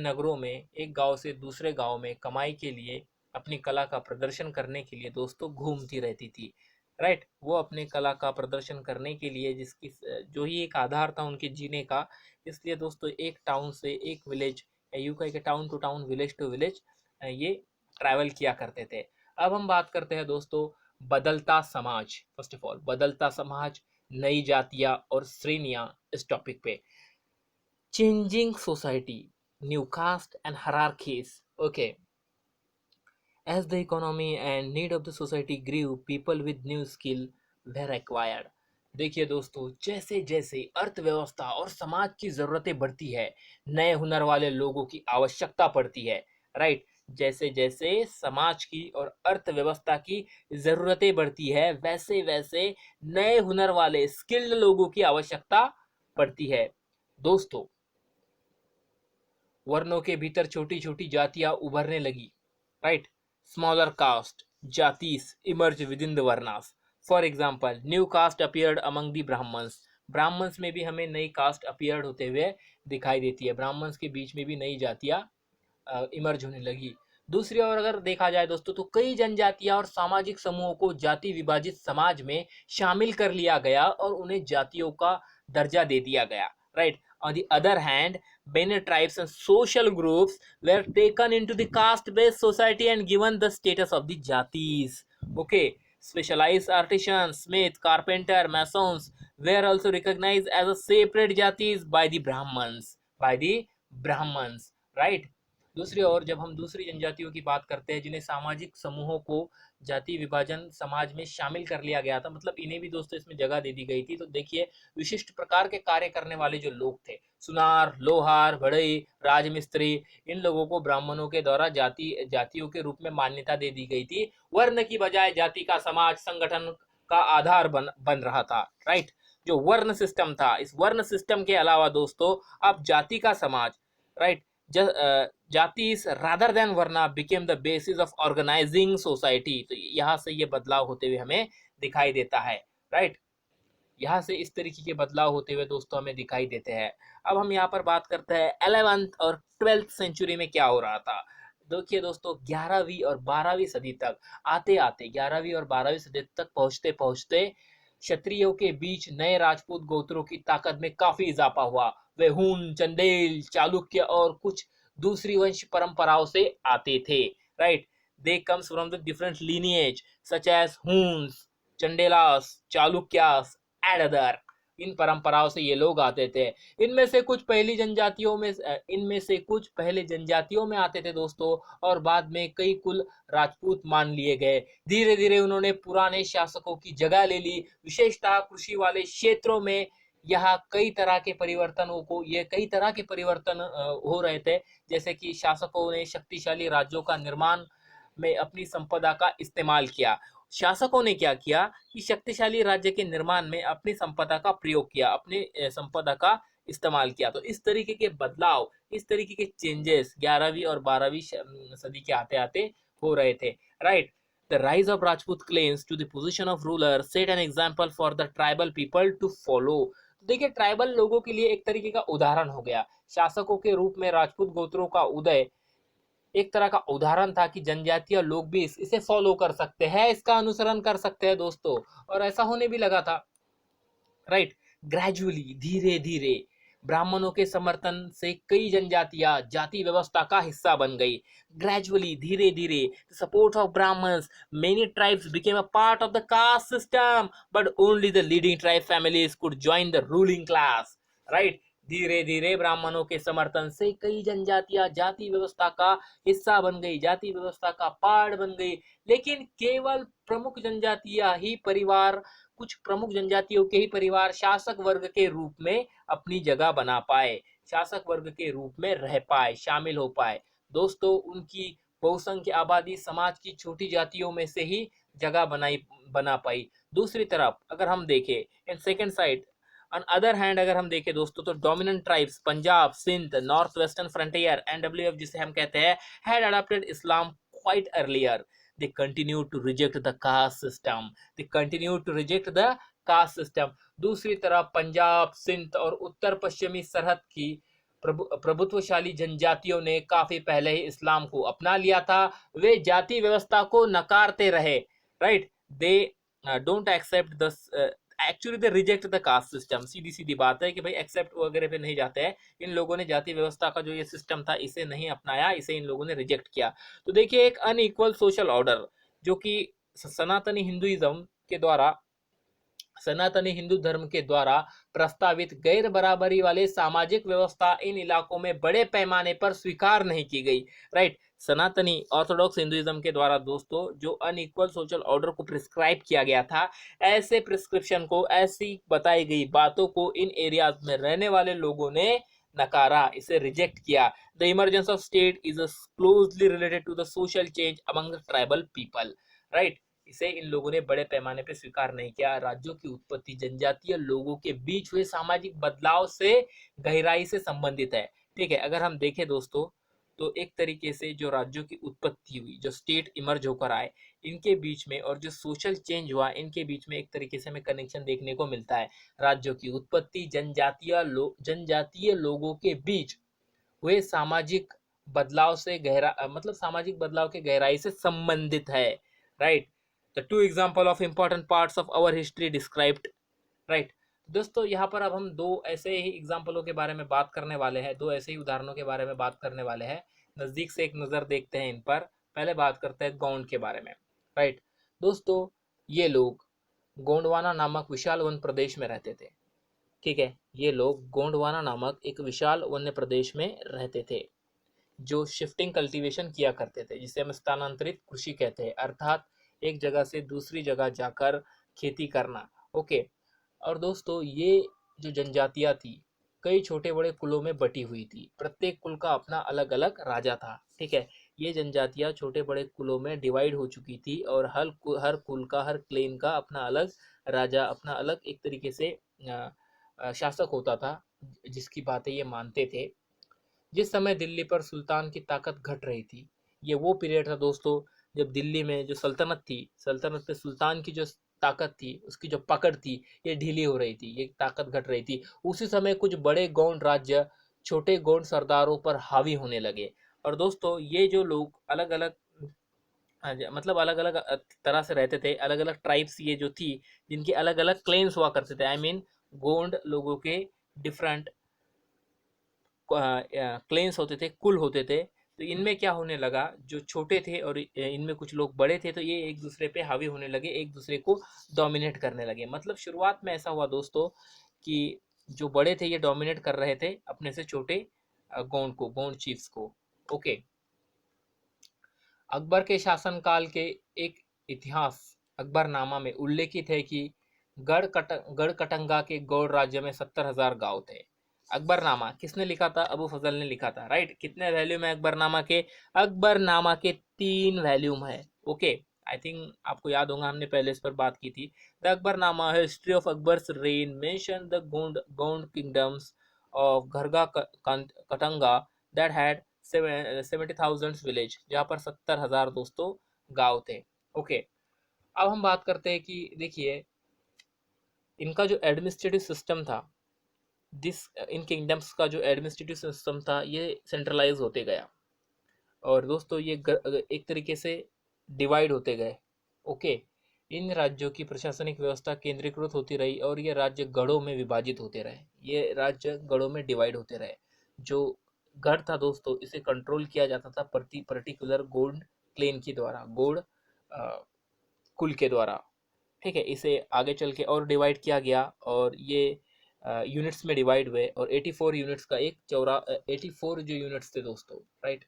नगरों में एक गांव से दूसरे गांव में कमाई के लिए, अपनी कला का प्रदर्शन करने के लिए दोस्तों घूमती रहती थी। राइट। वो अपने कला का प्रदर्शन करने के लिए, जिसकी जो ही एक आधार था उनके जीने का, इसलिए दोस्तों एक टाउन से एक विलेज, यू कहे कि town to town, village to village, ये ट्रैवल किया करते थे। अब हम बात करते हैं दोस्तों बदलता समाज। फर्स्ट ऑफ ऑल बदलता समाज, नई जातियां और श्रेणियां, इस टॉपिक पे। Changing society, new caste and hierarchies. Okay. As the economy and need of the society grew, people with new skill were acquired. देखिए दोस्तों, जैसे जैसे अर्थव्यवस्था और समाज की ज़रूरतें बढ़ती है, नए हुनर वाले लोगों की आवश्यकता पड़ती है। राइट। जैसे जैसे समाज की और अर्थव्यवस्था की ज़रूरतें बढ़ती है, वैसे वैसे नए हुनर वाले स्किल्ड लोगों की आवश्यकता पड़ती है। दोस्तों, वर्णों के भीतर छोटी छोटी जातियां उभरने लगी। Right. Smaller caste jatis emerge within the varnas. For example, new caste appeared among the Brahmanas. Brahmanas में भी हमें नई कास्ट अपीयर्ड होते हुए दिखाई देती है। ब्राह्मण्स के बीच में भी नई जातियां इमर्ज होने लगी। दूसरी ओर अगर देखा जाए दोस्तों, तो कई जनजातियां और सामाजिक समूहों को जाति विभाजित समाज में शामिल कर लिया गया और उन्हें जातियों का दर्जा दे दिया गया। Right. On the other hand, many tribes and social groups were taken into the caste-based society and given the status of the jatis. Okay, specialized artisans, smith, carpenter, masons were also recognized as a separate jatis by the Brahmins. Right? दूसरी ओर जब हम दूसरी जनजातियों की बात करते हैं, जिन्हें सामाजिक समूहों को जाति विभाजन समाज में शामिल कर लिया गया था, मतलब इन्हें भी दोस्तों इसमें जगह दे दी गई थी, तो देखिए विशिष्ट प्रकार के कार्य करने वाले जो लोग थे, सुनार, लोहार, बढ़ई, राजमिस्त्री, इन लोगों को ब्राह्मणों के द्वारा जातियों के रूप में मान्यता दे दी गई थी। वर्ण की बजाय जाति का समाज संगठन का आधार बन रहा था। राइट। जो वर्ण सिस्टम था, इस वर्ण सिस्टम के अलावा दोस्तों अब जाति का समाज, right, jatis rather than varna became the basis of organising society. तो यहाँ से ये बदलाव होते हुए हमें दिखाई देता है। राइट। यहाँ से इस तरीके के बदलाव होते हुए दोस्तों हमें दिखाई देते हैं। अब हम यहाँ पर बात करते हैं 11th और 12th सेंचुरी में क्या हो रहा था। देखिए दोस्तों, 11वीं और 12वीं सदी तक आते आते, 11वीं और 12वीं सदी तक पहुंचते पहुंचते क्षत्रियों के बीच नए राजपूत गोत्रों की ताकत में काफी इजाफा हुआ। वे हून, चंदेल, चालुक्य और कुछ दूसरी वंश परंपराओं से आते थे। Right. They comes from the different lineage such as Huns, Chandelas, Chalukyas and other. इन परंपराओं से ये लोग आते थे। इनमें से कुछ पहले जनजातियों में आते थे दोस्तों, और बाद में कई कुल राजपूत मान लिए गए। धीरे धीरे उन्होंने पुराने शासकों की जगह ले ली। विशेषतः कृषि वाले क्षेत्रों में यहाँ कई तरह के परिवर्तन हो रहे थे। जैसे कि शासकों ने शक्तिशाली राज्यों का निर्माण में अपनी संपदा का इस्तेमाल किया। शासकों ने क्या किया कि शक्तिशाली राज्य के निर्माण में अपनी संपदा का प्रयोग किया, अपनी संपदा का इस्तेमाल किया। तो इस तरीके के बदलाव, इस तरीके के चेंजेस 11वीं और 12वीं सदी के आते आते हो रहे थे। Right. The rise of Rajput claims to the position of ruler set an example for the tribal people to follow. तो देखिए, ट्राइबल लोगों के लिए एक तरीके का उदाहरण हो गया। शासकों के रूप में राजपूत गोत्रों का उदय एक तरह का उदाहरण था कि जनजातीय लोग भी इसे फॉलो कर सकते हैं, इसका अनुसरण कर सकते हैं दोस्तों, और ऐसा होने भी लगा था। राइट। ग्रेजुअली, धीरे धीरे ब्राह्मणों के समर्थन से कई जनजातियां जाति व्यवस्था का हिस्सा बन गई। ग्रेजुअली, धीरे धीरे, support of Brahmins, many tribes became a part of the caste system, but only the leading tribe families could join the ruling class. Right. धीरे धीरे ब्राह्मणों के समर्थन से कई जनजातियां जाति व्यवस्था का हिस्सा बन गई, जाति व्यवस्था का पार्ट बन गई। लेकिन केवल कुछ प्रमुख जनजातियों के ही परिवार शासक वर्ग के रूप में अपनी जगह बना पाए। शासक वर्ग के रूप में रह पाए, शामिल हो पाए। दोस्तों, उनकी बहुसंख्य आबादी समाज की छोटी जातियों में से ही जगह बना पाई। दूसरी तरफ अगर हम देखें, in second side on other hand अगर हम देखें दोस्तों, तो dominant tribes Punjab, Sindh, North Western Frontier, NWF जिसे हम कहते हैं, had adopted Islam quite earlier. They continue to reject the caste system. They continue to reject the caste system. दूसरी तरफ पंजाब, सिंध और उत्तर पश्चिमी सरहद की प्रभुत्वशाली जनजातियों ने काफी पहले ही इस्लाम को अपना लिया था। वे जाति व्यवस्था को नकारते रहे, right. They don't accept the, actually they reject the caste system. सीधी सीधी बात है कि भाई एक्सेप्ट वगैरह पे नहीं जाते हैं। इन लोगों ने जाति व्यवस्था का जो ये सिस्टम था इसे नहीं अपनाया, इसे इन लोगों ने रिजेक्ट किया। तो देखिए, एक अनइक्वल सोशल ऑर्डर जो कि सनातनी हिंदुइज्म के द्वारा, सनातनी हिंदू धर्म के द्वारा प्रस्तावित गैर बराबरी वाले सामाजिक व्यवस्था इन इलाकों में बड़े पैमाने पर स्वीकार नहीं की गई, राइट। सनातनी ऑर्थोडॉक्स हिंदुइज्म के द्वारा दोस्तों जो अनइक्वल सोशल ऑर्डर को प्रिस्क्राइब किया गया था, ऐसे प्रिस्क्रिप्शन को, ऐसी बताई गई बातों को इन एरियाज में रहने वाले लोगों ने नकारा, इसे रिजेक्ट किया। The emergence of state is closely related to the social change among the tribal people, right. इसे इन लोगों ने बड़े पैमाने पर स्वीकार नहीं किया। राज्यों की उत्पत्ति जनजातीय लोगों के बीच हुए सामाजिक बदलाव से गहराई से संबंधित है, ठीक है। अगर हम देखें दोस्तों, तो एक तरीके से जो राज्यों की उत्पत्ति हुई, जो स्टेट इमर्ज होकर आए, इनके बीच में और जो सोशल चेंज हुआ, इनके बीच में एक तरीके से हमें कनेक्शन देखने को मिलता है। राज्यों की उत्पत्ति जनजातीय लोगों के बीच हुए सामाजिक बदलाव से मतलब सामाजिक बदलाव के गहराई से संबंधित है, right. The two example of important parts of our history described, right. दोस्तों यहाँ पर अब हम दो ऐसे ही एग्जाम्पलों के बारे में बात करने वाले हैं, दो ऐसे ही उदाहरणों के बारे में बात करने वाले हैं। नज़दीक से एक नज़र देखते हैं इन पर। पहले बात करते हैं गोंड के बारे में, राइट। दोस्तों, ये लोग गोंडवाना नामक विशाल वन प्रदेश में रहते थे, ठीक है। ये लोग गोंडवाना नामक एक विशाल वन्य प्रदेश में रहते थे, जो शिफ्टिंग कल्टीवेशन किया करते थे, जिसे हम स्थानांतरित कृषि कहते हैं, अर्थात एक जगह से दूसरी जगह जाकर खेती करना, ओके। और दोस्तों, ये जो जनजातियां थी, कई छोटे बड़े कुलों में बटी हुई थी। प्रत्येक कुल का अपना अलग अलग राजा था, ठीक है। ये जनजातियां छोटे बड़े कुलों में डिवाइड हो चुकी थी और हर कुल का, हर क्लेन का अपना अलग राजा, अपना अलग एक तरीके से शासक होता था, जिसकी बातें ये मानते थे। जिस समय दिल्ली पर सुल्तान की ताकत घट रही थी, ये वो पीरियड था दोस्तों जब दिल्ली में जो सल्तनत थी, सल्तनत पे सुल्तान की जो ताकत थी, उसकी जो पकड़ थी, ये ढीली हो रही थी, ये ताकत घट रही थी। उसी समय कुछ बड़े गौंड राज्य छोटे गौंड सरदारों पर हावी होने लगे। और दोस्तों, ये जो लोग अलग अलग, मतलब अलग अलग तरह से रहते थे, अलग अलग ट्राइब्स ये जो थी, जिनके अलग अलग क्लेम्स हुआ करते थे, आई मीन गोंड लोगों के डिफरेंट क्लेन्स होते थे, कुल होते थे। तो इनमें क्या होने लगा, जो छोटे थे और इनमें कुछ लोग बड़े थे, तो ये एक दूसरे पे हावी होने लगे, एक दूसरे को डोमिनेट करने लगे। मतलब शुरुआत में ऐसा हुआ दोस्तों कि जो बड़े थे ये डोमिनेट कर रहे थे अपने से छोटे गोंड चीफ्स को, ओके। अकबर के शासनकाल के एक इतिहास अकबरनामा में उल्लेखित है कि गढ़कटंगा के गौड़ राज्य में 70,000 गांव थे। अकबरनामा किसने लिखा था? अबू फजल ने लिखा था, राइट। कितने वैल्यूम है अकबरनामा के? अकबरनामा के 3 वैल्यूम है, ओके। आई थिंक आपको याद होगा, हमने पहले इस पर बात की थी। The Akbarnama history of Akbar's reign mention the Gond kingdoms of Garha Katanga that had 70,000 village, जहाँ पर 70,000 दोस्तों गांव थे, ओके। अब हम बात करते हैं कि देखिए, इनका जो एडमिनिस्ट्रेटिव सिस्टम था, इन किंगडम्स का जो एडमिनिस्ट्रेटिव सिस्टम था, ये सेंट्रलाइज होते गया। और दोस्तों, ये एक तरीके से डिवाइड होते गए, ओके। इन राज्यों की प्रशासनिक व्यवस्था केंद्रीकृत होती रही और ये राज्य गढ़ों में विभाजित होते रहे, ये राज्य गढ़ों में डिवाइड होते रहे। जो गढ़ था दोस्तों, इसे कंट्रोल किया जाता था पर्टिकुलर गोंड क्लेन के द्वारा, गोंड कुल के द्वारा, ठीक है। इसे आगे चल के और डिवाइड किया गया और ये यूनिट्स में डिवाइड हुए, और 84 यूनिट्स का 84 जो यूनिट्स थे दोस्तों, राइट,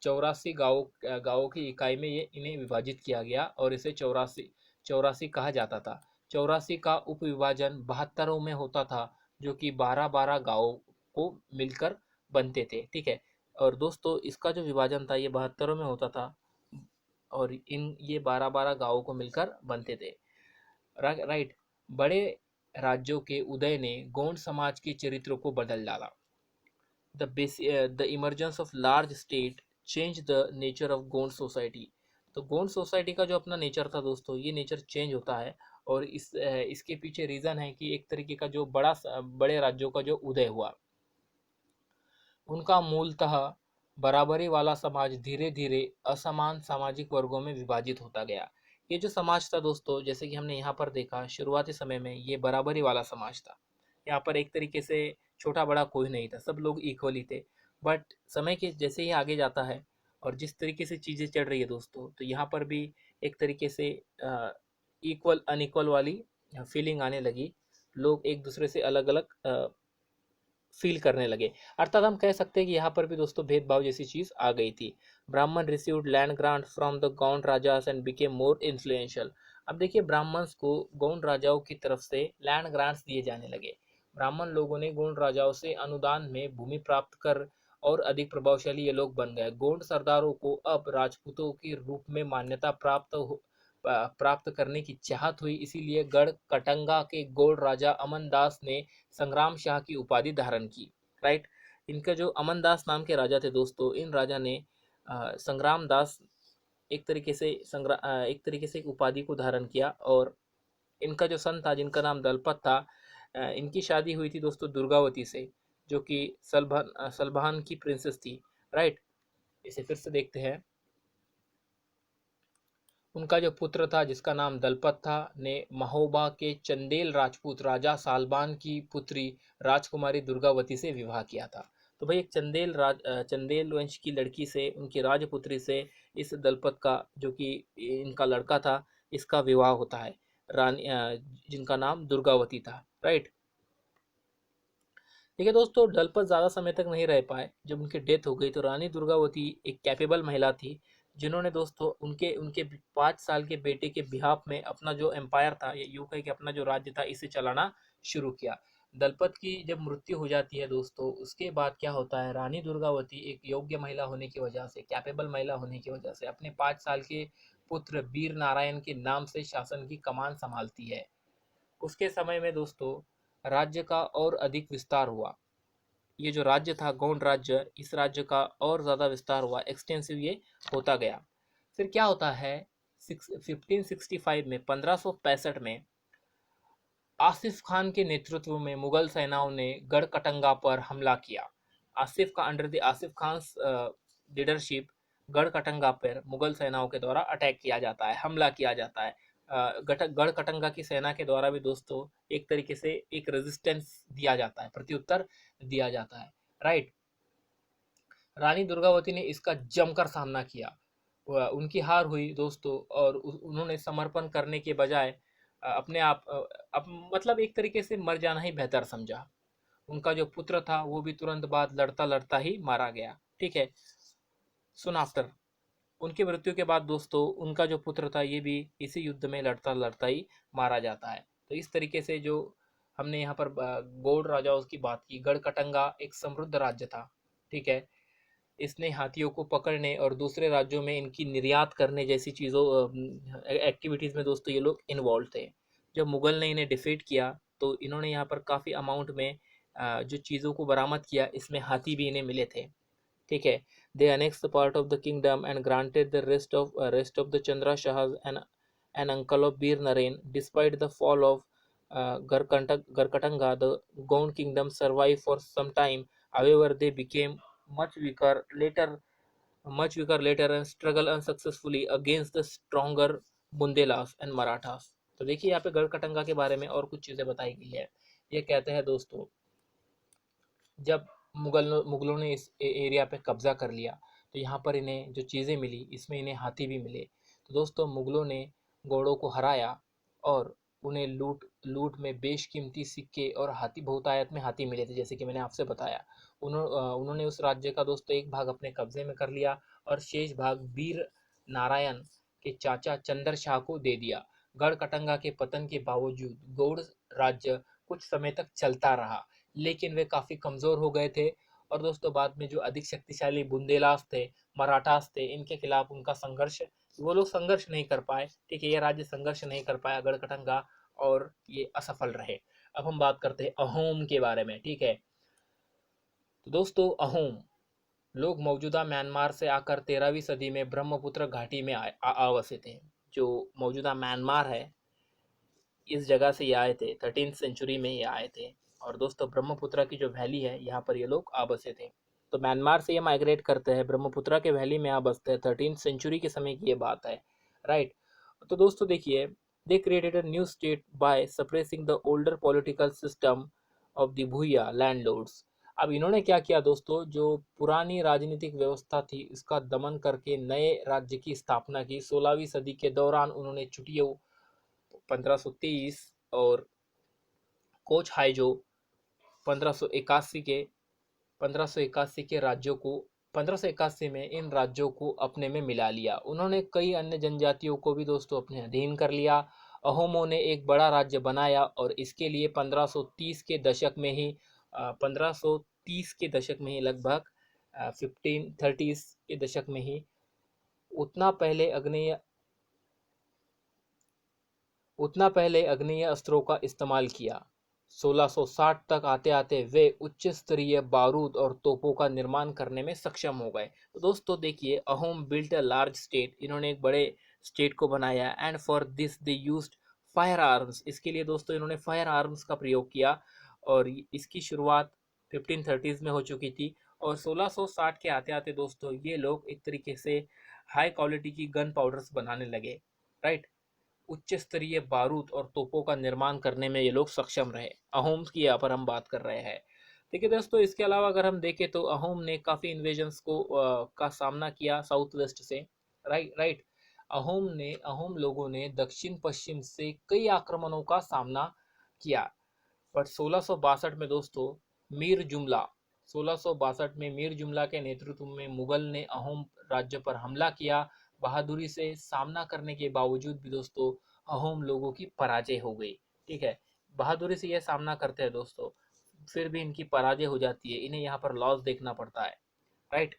84 गाँवों की इकाई में ये इन्हें विभाजित किया गया और इसे चौरासी कहा जाता था। 84 का उप विभाजन 72 में होता था, जो कि 12-12 गाँव को मिलकर बनते थे। ठीक है, और दोस्तों इसका जो विभाजन था ये 72 में होता था और इन ये 12-12 गांवों को मिलकर बनते थे। राइट। बड़े राज्यों के उदय ने गोंड समाज के चरित्र को बदल डाला। The emergence of large state change the nature of Gond society. तो गोंड सोसाइटी का जो अपना नेचर था दोस्तों, ये नेचर चेंज होता है और इसके पीछे रीज़न है कि एक तरीके का जो बड़े राज्यों का जो उदय हुआ, उनका मूलतः बराबरी वाला समाज धीरे धीरे असमान सामाजिक वर्गों में विभाजित होता गया। ये जो समाज था दोस्तों, जैसे कि हमने यहाँ पर देखा, शुरुआती समय में ये बराबरी वाला समाज था। यहाँ पर एक तरीके से छोटा बड़ा कोई नहीं था, सब लोग इक्वली थे। बट समय के जैसे ही आगे जाता है और जिस तरीके से चीज़ें चल रही है दोस्तों, तो यहाँ पर भी एक तरीके से इक्वल अनइक्वल वाली फीलिंग आने लगी। लोग एक दूसरे से अलग अलग फील करने लगे। अर्थात हम कह सकते हैं कि यहाँ पर भी दोस्तों भेदभाव जैसी चीज आ गई थी। ब्राह्मण received land grant from the Gond rajas and became more influential. अब देखिए, ब्राह्मण्स को गौंड राजाओं की तरफ से लैंड ग्रांट्स दिए जाने लगे। ब्राह्मण लोगों ने गौंड राजाओं से अनुदान में भूमि प्राप्त कर और अधिक प्रभावशाली ये लोग बन गए। गौंड सरदारों को अब राजपूतों के रूप में मान्यता प्राप्त करने की चाहत हुई। इसीलिए गढ़ कटंगा के गौड़ राजा अमन दास ने संग्राम शाह की उपाधि धारण की। राइट। इनका जो अमन दास नाम के राजा थे दोस्तों, इन राजा ने संग्राम दास एक तरीके से एक उपाधि को धारण किया। और इनका जो सन था, जिनका नाम दलपत था, इनकी शादी हुई थी दोस्तों दुर्गावती से, जो कि सलभान की प्रिंसेस थी। राइट। इसे फिर से देखते हैं। उनका जो पुत्र था, जिसका नाम दलपत था, ने महोबा के चंदेल राजपूत राजा सालबान की पुत्री राजकुमारी दुर्गावती से विवाह किया था। तो भाई एक चंदेल वंश की लड़की से, उनकी राजपुत्री से इस दलपत का, जो कि इनका लड़का था, इसका विवाह होता है। रानी जिनका नाम दुर्गावती था। राइट। देखिए दोस्तों, दलपत ज़्यादा समय तक नहीं रह पाए। जब उनकी डेथ हो गई तो रानी दुर्गावती एक कैपेबल महिला थी, जिन्होंने दोस्तों उनके उनके 5 साल के बेटे के बिहाफ में अपना जो एम्पायर था, या यूं कहे कि अपना जो राज्य था, इसे चलाना शुरू किया। दलपत की जब मृत्यु हो जाती है दोस्तों, उसके बाद क्या होता है, रानी दुर्गावती एक योग्य महिला होने की वजह से, कैपेबल महिला होने की वजह से, अपने 5 साल के पुत्र वीर नारायण के नाम से शासन की कमान संभालती है। उसके समय में दोस्तों राज्य का और अधिक विस्तार हुआ। ये जो राज्य था गौंड राज्य, इस राज्य का और ज़्यादा विस्तार हुआ, एक्सटेंसिव ये होता गया। फिर क्या होता है, 1565 में 1565 में आसिफ खान के नेतृत्व में मुगल सेनाओं ने गढ़कटंगा पर हमला किया। आसिफ खान लीडरशिप गढ़कटंगा पर मुगल सेनाओं के द्वारा अटैक किया जाता है, हमला किया जाता है। गढ़कटंगा की सेना के द्वारा भी दोस्तों एक तरीके से एक रेजिस्टेंस दिया जाता है, प्रत्युत्तर दिया जाता है। राइट। रानी दुर्गावती ने इसका जमकर सामना किया। उनकी हार हुई दोस्तों, और उन्होंने समर्पण करने के बजाय अपने आप मतलब एक तरीके से मर जाना ही बेहतर समझा। उनका जो पुत्र था वो भी तुरंत बाद लड़ता लड़ता ही मारा गया। ठीक है। सुन आफ्टर उनकी मृत्यु के बाद दोस्तों उनका जो पुत्र था ये भी इसी युद्ध में लड़ता लड़ता ही मारा जाता है। तो इस तरीके से जो हमने यहाँ पर गौड़ राजाओं की बात की, गढ़कटंगा एक समृद्ध राज्य था। ठीक है। इसने हाथियों को पकड़ने और दूसरे राज्यों में इनकी निर्यात करने जैसी चीज़ों एक्टिविटीज़ में दोस्तों ये लोग इन्वॉल्व थे। जब मुगल ने इन्हें डिफीट किया तो इन्होंने यहाँ पर काफ़ी अमाउंट में जो चीज़ों को बरामद किया, इसमें हाथी भी इन्हें मिले थे। ठीक है। They annex the part of the kingdom and granted the rest of the Chandra Shah an uncle of Bir Narain. Despite the fall of Garkatanga, the Gond kingdom survived for some time. However, they became much weaker later, and struggle unsuccessfully against the stronger Bundelas and Marathas. तो देखिए यहाँ पे गढ़कटंगा के बारे में और कुछ चीज़ें बताई गई है। ये कहते हैं दोस्तों, जब मुगलों ने इस एरिया पे कब्जा कर लिया तो यहाँ पर इन्हें जो चीज़ें मिली, इसमें इन्हें हाथी भी मिले। तो दोस्तों मुगलों ने घोड़ों को हराया और उन्हें लूट लूट में बेशकीमती सिक्के और हाथी, बहुतायत में हाथी मिले थे, जैसे कि मैंने आपसे बताया। उन्होंने उस राज्य का दोस्तों एक भाग अपने कब्जे में कर लिया और शेष भाग वीर नारायण के चाचा चंदर शाह को दे दिया। गढ़कटंगा के पतन के बावजूद गौड़ राज्य कुछ समय तक चलता रहा, लेकिन वे काफ़ी कमज़ोर हो गए थे। और दोस्तों बाद में जो अधिक शक्तिशाली बुंदेलास थे, मराठास थे, इनके खिलाफ उनका संघर्ष, वो लोग संघर्ष नहीं कर पाए। ठीक है, ये राज्य संघर्ष नहीं कर पाया गढ़कटंगा, और ये असफल रहे। अब हम बात करते हैं अहोम के बारे में। ठीक है, तो दोस्तों अहोम लोग मौजूदा म्यांमार से आकर 13वीं सदी में ब्रह्मपुत्र घाटी में आवासे थे। जो मौजूदा म्यांमार है, इस जगह से ये आए थे, 13th सेंचुरी में ये आए थे। और दोस्तों ब्रह्मपुत्र की जो वैली है, यहाँ पर ये लोग आ बसे थे। तो म्यांमार से ये माइग्रेट करते हैं, ब्रह्मपुत्र के वैली में आ बसते हैं। 13th सेंचुरी के समय की ये बात है, राइट। तो दोस्तों देखिए, they created a new state by suppressing the older political system of the Bhuya landlords. अब इन्होंने क्या किया दोस्तों, जो पुरानी राजनीतिक व्यवस्था थी इसका दमन करके नए राज्य की स्थापना की। 16वीं सदी के दौरान उन्होंने चुटियों 1530 और कोच हाइजो 1581 के 1581 के राज्यों को 1581 में इन राज्यों को अपने में मिला लिया। उन्होंने कई अन्य जनजातियों को भी दोस्तों अपने अधीन कर लिया। अहोमों ने एक बड़ा राज्य बनाया, और इसके लिए 1530 के दशक में ही 1530 के दशक में ही लगभग 1530 के दशक में ही उतना पहले अग्नेय उतना पहले अग्नेय अस्त्रों का इस्तेमाल किया। 1660 तक आते आते वे उच्च स्तरीय बारूद और तोपों का निर्माण करने में सक्षम हो गए। तो दोस्तों देखिए, Ahom built a large state, इन्होंने एक बड़े स्टेट को बनाया। And for this they used fire arms, इसके लिए दोस्तों इन्होंने फायर आर्म्स का प्रयोग किया। और इसकी शुरुआत 1530s में हो चुकी थी। और 1660 के आते आते दोस्तों ये लोग एक तरीके से हाई क्वालिटी की गन पाउडर्स बनाने लगे, राइट। उच्च स्तरीय बारूद और तोपों का निर्माण करने में ये लोग सक्षम रहे। अहोम्स की यहाँ पर हम बात कर रहे हैं। देखिए दोस्तों, इसके अलावा अगर हम देखें तो अहोम ने काफ़ी इन्वेजन्स को का सामना किया साउथ वेस्ट से, राइट। अहोम लोगों ने दक्षिण पश्चिम से कई आक्रमणों का सामना किया। बट 1662 में दोस्तों मीर जुमला 1662 में मीर जुमला के नेतृत्व में मुगल ने अहोम राज्य पर हमला किया। बहादुरी से सामना करने के बावजूद भी दोस्तों अहोम लोगों की पराजय हो गई। ठीक है, बहादुरी से यह सामना करते हैं दोस्तों, फिर भी इनकी पराजय हो जाती है, इन्हें यहाँ पर लॉस देखना पड़ता है, राइट।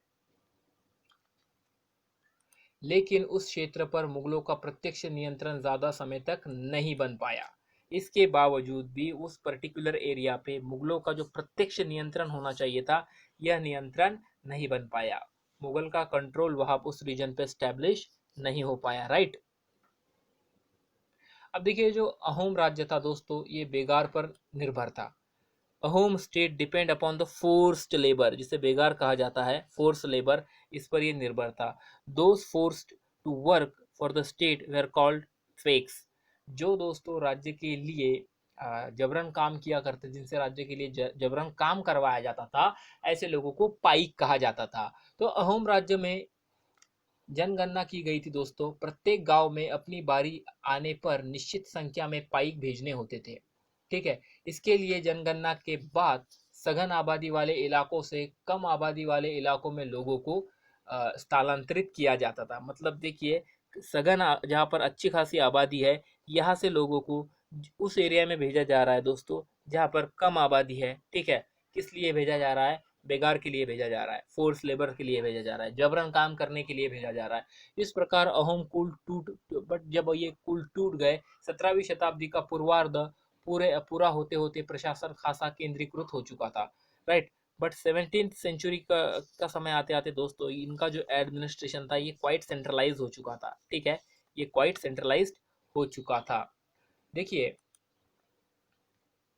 लेकिन उस क्षेत्र पर मुगलों का प्रत्यक्ष नियंत्रण ज़्यादा समय तक नहीं बन पाया। इसके बावजूद भी उस पर्टिकुलर एरिया पे मुगलों का जो प्रत्यक्ष नियंत्रण होना चाहिए था, यह नियंत्रण नहीं बन पाया। मुगल का कंट्रोल वहां उस रीजन पे स्टैब्लिश नहीं हो पाया, राइट। अब देखिए, जो अहोम राज्य था दोस्तों, ये बेगार पर निर्भर था। Ahom state depend upon the forced labour, जिसे बेगार कहा जाता है, फोर्स लेबर, इस पर ये निर्भर था। Those forced to work for the state were called paiks. जो दोस्तों राज्य के लिए जबरन काम किया करते, जिनसे राज्य के लिए जबरन काम करवाया जाता था, ऐसे लोगों को पाइक कहा जाता था। तो अहोम राज्य में जनगणना की गई थी दोस्तों। प्रत्येक गांव में अपनी बारी आने पर निश्चित संख्या में पाइक भेजने होते थे। ठीक है, इसके लिए जनगणना के बाद सघन आबादी वाले इलाकों से कम आबादी वाले इलाकों में लोगों को स्थानांतरित किया जाता था। मतलब देखिए, जहाँ पर अच्छी खासी आबादी है, यहाँ से लोगों को उस एरिया में भेजा जा रहा है दोस्तों जहाँ पर कम आबादी है। ठीक है, किस लिए भेजा जा रहा है? बेगार के लिए भेजा जा रहा है, फोर्स लेबर के लिए भेजा जा रहा है, जबरन काम करने के लिए भेजा जा रहा है। इस प्रकार अहोम कुल टूट बट जब ये कुल टूट गए, 17वीं शताब्दी का पूर्वार्ध पूरा होते होते प्रशासन खासा केंद्रीकृत हो चुका था, राइट। बट 17th सेंचुरी का समय आते आते दोस्तों इनका जो एडमिनिस्ट्रेशन था ये क्वाइट सेंट्रलाइज हो चुका था। ठीक है, ये क्वाइट सेंट्रलाइज्ड हो चुका था। देखिए,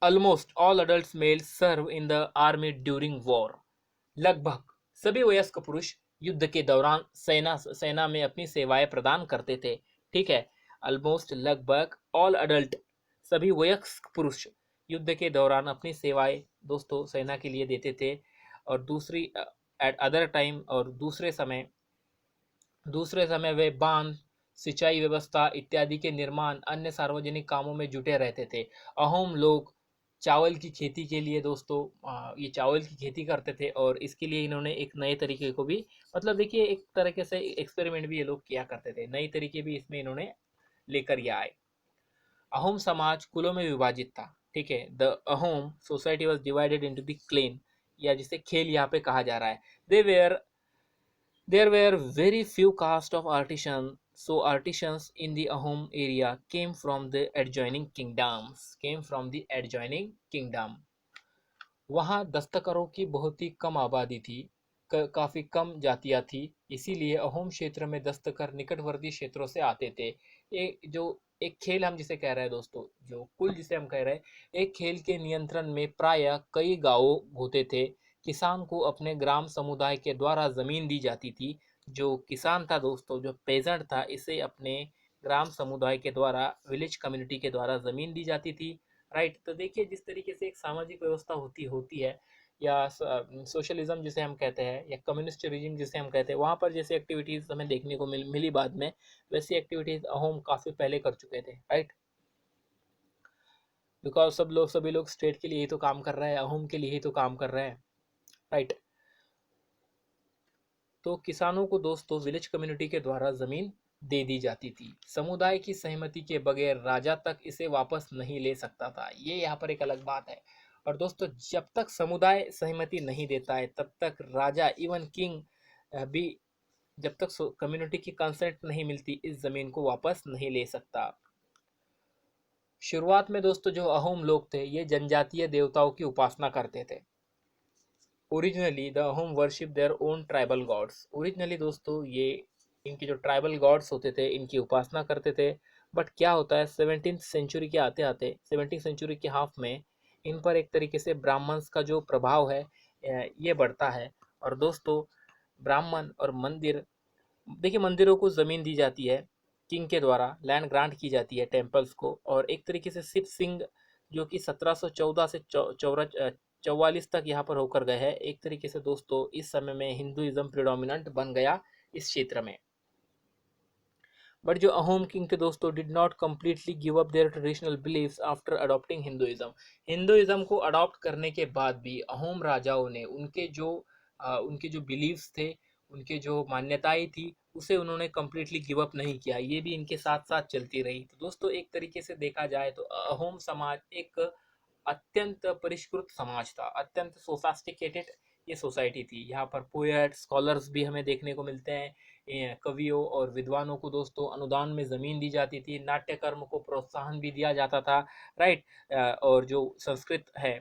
almost all adult males serve in the army during war. लगभग सभी वयस्क पुरुष युद्ध के दौरान सेना में अपनी सेवाएं प्रदान करते थे। ठीक है, ऑलमोस्ट लगभग ऑल अडल्ट सभी वयस्क पुरुष युद्ध के दौरान अपनी सेवाएं दोस्तों सेना के लिए देते थे। और दूसरी एट अदर टाइम, और दूसरे समय वे बांध, सिंचाई व्यवस्था इत्यादि के निर्माण, अन्य सार्वजनिक कामों में जुटे रहते थे। अहोम लोग चावल की खेती के लिए दोस्तों ये चावल की खेती करते थे, और इसके लिए इन्होंने एक नए तरीके को भी, मतलब देखिए एक तरीके से एक्सपेरिमेंट भी ये लोग किया करते थे, नई तरीके भी इसमें इन्होंने लेकर ये आए। अहोम समाज कुलों में विभाजित था। ठीक है। The Ahom society was divided into the clan, या जिसे खेल यहाँ पे कहा जा रहा है। They were There were very few caste of artisans, so artisans in the Ahom area came from the adjoining kingdoms. Came from the adjoining kingdom. वहाँ दस्तकारों की बहुत ही कम आबादी थी, काफ़ी कम जातियाँ थी, इसीलिए अहोम क्षेत्र में दस्तकर निकटवर्ती क्षेत्रों से आते थे। जो एक खेल हम जिसे कह रहे हैं दोस्तों, जो कुल जिसे हम कह रहे हैं, एक खेल के नियंत्रण में प्रायः कई गाँव होते थे। किसान को अपने ग्राम समुदाय के द्वारा ज़मीन दी जाती थी। जो किसान था दोस्तों, जो पेजेंट था, इसे अपने ग्राम समुदाय के द्वारा, विलेज कम्युनिटी के द्वारा ज़मीन दी जाती थी। राइट। तो देखिए जिस तरीके से एक सामाजिक व्यवस्था होती होती है, या सोशलिज्म जिसे हम कहते हैं, या कम्युनिस्ट रिजिम जिसे हम कहते हैं, वहाँ पर जैसे एक्टिविटीज़ हमें देखने को मिली बाद में, वैसी एक्टिविटीज़ अहोम काफ़ी पहले कर चुके थे। राइट। बिकॉज सभी लोग स्टेट के लिए ही तो काम कर रहे हैं, अहोम के लिए ही तो काम कर रहे हैं। राइट। तो किसानों को दोस्तों विलेज कम्युनिटी के द्वारा ज़मीन दे दी जाती थी। समुदाय की सहमति के बगैर राजा तक इसे वापस नहीं ले सकता था। ये यहाँ पर एक अलग बात है। और दोस्तों जब तक समुदाय सहमति नहीं देता है, तब तक राजा, इवन किंग भी, जब तक कम्युनिटी की कंसेंट नहीं मिलती, इस ज़मीन को वापस नहीं ले सकता। शुरुआत में दोस्तों जो अहोम लोग थे, ये जनजातीय देवताओं की उपासना करते थे। Originally the Ahom worship their own tribal gods. Originally दोस्तों ये इनके जो ट्राइबल गॉड्स होते थे, इनकी उपासना करते थे। बट क्या होता है, 17th सेंचुरी के आते आते, 17th सेंचुरी के हाफ में इन पर एक तरीके से ब्राह्मण्स का जो प्रभाव है ये बढ़ता है। और दोस्तों ब्राह्मण और मंदिर, देखिए मंदिरों को ज़मीन दी जाती है, किंग के द्वारा लैंड ग्रांट की जाती है टेम्पल्स को। और एक तरीके से शिव सिंह, जो कि 1714 से 44 तक यहाँ पर होकर गए हैं, एक तरीके से दोस्तों इस समय में हिंदुइज्म प्रिडोमिनेंट बन गया इस क्षेत्र में। बट जो अहोम किंग थे दोस्तों, did not completely give up their traditional beliefs after adopting Hinduism. Hinduism को अडॉप्ट करने के बाद भी अहोम राजाओं ने उनके जो बिलीव्स थे, उनके जो मान्यताएं थी, उसे उन्होंने कम्प्लीटली गिव अप नहीं किया। ये भी इनके साथ साथ चलती रही। तो दोस्तों एक तरीके से देखा जाए तो अहोम समाज एक अत्यंत परिष्कृत समाज था, अत्यंत सोफास्टिकेटेड ये सोसाइटी थी। यहाँ पर पोएट, स्कॉलर्स भी हमें देखने को मिलते हैं। कवियों और विद्वानों को दोस्तों अनुदान में ज़मीन दी जाती थी, नाट्य कर्म को प्रोत्साहन भी दिया जाता था। राइट। और जो संस्कृत है,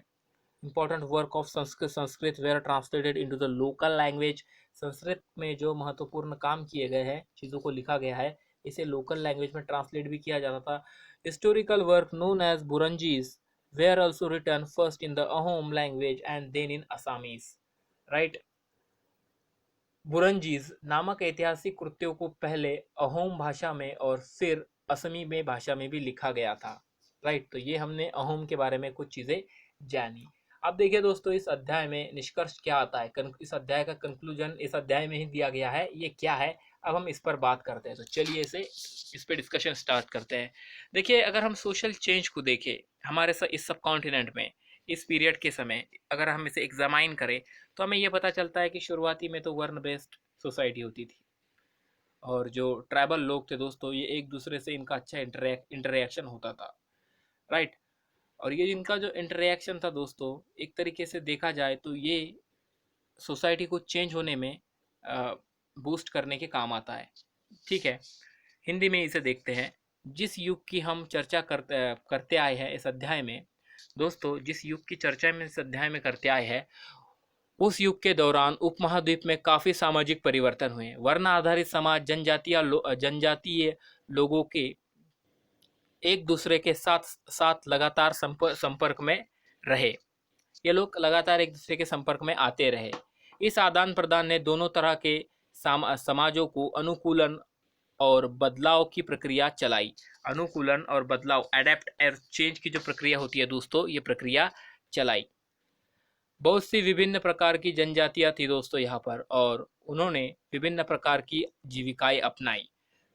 important work of Sanskrit were translated into the local language. Sanskrit में जो महत्वपूर्ण काम किए गए हैं, चीज़ों को लिखा गया है, इसे लोकल लैंग्वेज में ट्रांसलेट भी किया जाता था। Historical work known as Buranjis were also written first in the Ahom language and then in Assamese. Right? बुरंजीज नामक ऐतिहासिक कृत्यों को पहले अहोम भाषा में और फिर असमी में भाषा में भी लिखा गया था। राइट। तो ये हमने अहोम के बारे में कुछ चीज़ें जानी। अब देखिए दोस्तों इस अध्याय में निष्कर्ष क्या आता है, इस अध्याय का कंक्लूजन इस अध्याय में ही दिया गया है। ये क्या है, अब हम इस पर बात करते हैं। तो चलिए इस पर डिस्कशन स्टार्ट करते हैं। देखिए अगर हम सोशल चेंज को देखें हमारे इस सब कॉन्टिनेंट में, इस पीरियड के समय अगर हम इसे एग्जामाइन करें, तो हमें यह पता चलता है कि शुरुआती में तो वर्ण बेस्ड सोसाइटी होती थी, और जो ट्राइबल लोग थे दोस्तों, ये एक दूसरे से इनका अच्छा इंटरेक्शन होता था। राइट। और ये इनका जो इंटरेक्शन था दोस्तों, एक तरीके से देखा जाए तो ये सोसाइटी को चेंज होने में बूस्ट करने के काम आता है। ठीक है। हिंदी में इसे देखते हैं। जिस युग की हम चर्चा करते आए हैं इस अध्याय में दोस्तों, जिस युग की चर्चा में इस अध्याय में करते आए हैं, उस युग के दौरान उपमहाद्वीप में काफ़ी सामाजिक परिवर्तन हुए। वर्ण आधारित समाज जनजातीय लोगों के एक दूसरे के साथ लगातार संपर्क में रहे। ये लोग लगातार एक दूसरे के संपर्क में आते रहे। इस आदान प्रदान ने दोनों तरह के समाजों को अनुकूलन और बदलाव की प्रक्रिया चलाई। अनुकूलन और बदलाव, एडेप्ट एंड चेंज की जो प्रक्रिया होती है दोस्तों, ये प्रक्रिया चलाई। बहुत सी विभिन्न प्रकार की जनजातियां थी दोस्तों यहाँ पर, और उन्होंने विभिन्न प्रकार की जीविकाएं अपनाई।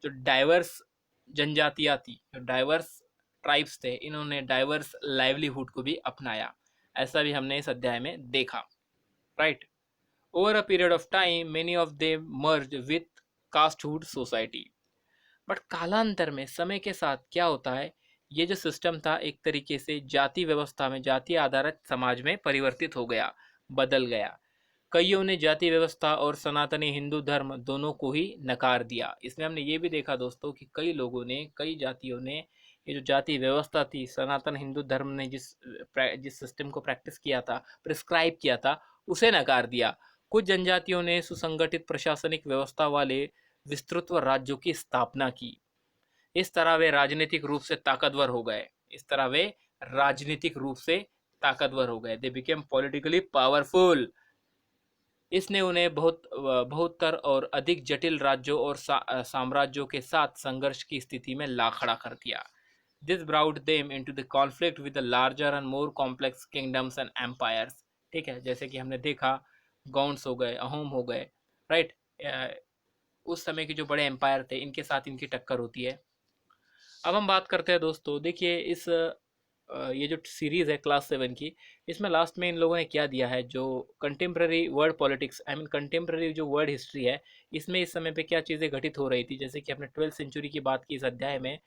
जो डाइवर्स जनजातियां थी, जो डाइवर्स ट्राइब्स थे, इन्होंने डाइवर्स लाइवलीहुड को भी अपनाया। ऐसा भी हमने इस अध्याय में देखा। Right. Over a period of time many of them merge with castehood society. But कालांतर में, समय के साथ क्या होता है ये जो सिस्टम था एक तरीके से जाति व्यवस्था में, जाति आधारित समाज में परिवर्तित हो गया, बदल गया। कईयों ने जाति व्यवस्था और सनातनी हिंदू धर्म दोनों को ही नकार दिया। इसमें हमने ये भी देखा दोस्तों कि कई लोगों ने, कई जातियों ने ये जो जाति व्यवस्था थी, सनातन हिंदू धर्म ने जिस सिस्टम को प्रैक्टिस किया था, प्रिस्क्राइब किया था, उसे नकार दिया। कुछ जनजातियों ने सुसंगठित प्रशासनिक व्यवस्था वाले विस्तृत राज्यों की स्थापना की। इस तरह वे राजनीतिक रूप से ताकतवर हो गए। इस तरह वे राजनीतिक रूप से ताकतवर हो गए। They became politically powerful. इसने उन्हें बहुतर और अधिक जटिल राज्यों और साम्राज्यों के साथ संघर्ष की स्थिति में ला खड़ा कर दिया। This brought them into the conflict with the larger and more complex kingdoms and empires. ठीक है, जैसे कि हमने देखा गौंड्स हो गए, अहोम हो गए, राइट। उस समय के जो बड़े एम्पायर थे, इनके साथ इनकी टक्कर होती है। अब हम बात करते हैं दोस्तों, देखिए इस ये जो सीरीज़ है क्लास 7 की, इसमें लास्ट में इन लोगों ने क्या दिया है, जो contemporary world politics, I mean contemporary जो वर्ल्ड हिस्ट्री है, इसमें इस समय पे क्या चीज़ें घटित हो रही थी, जैसे कि हमने 12th सेंचुरी की बात की इस अध्याय में,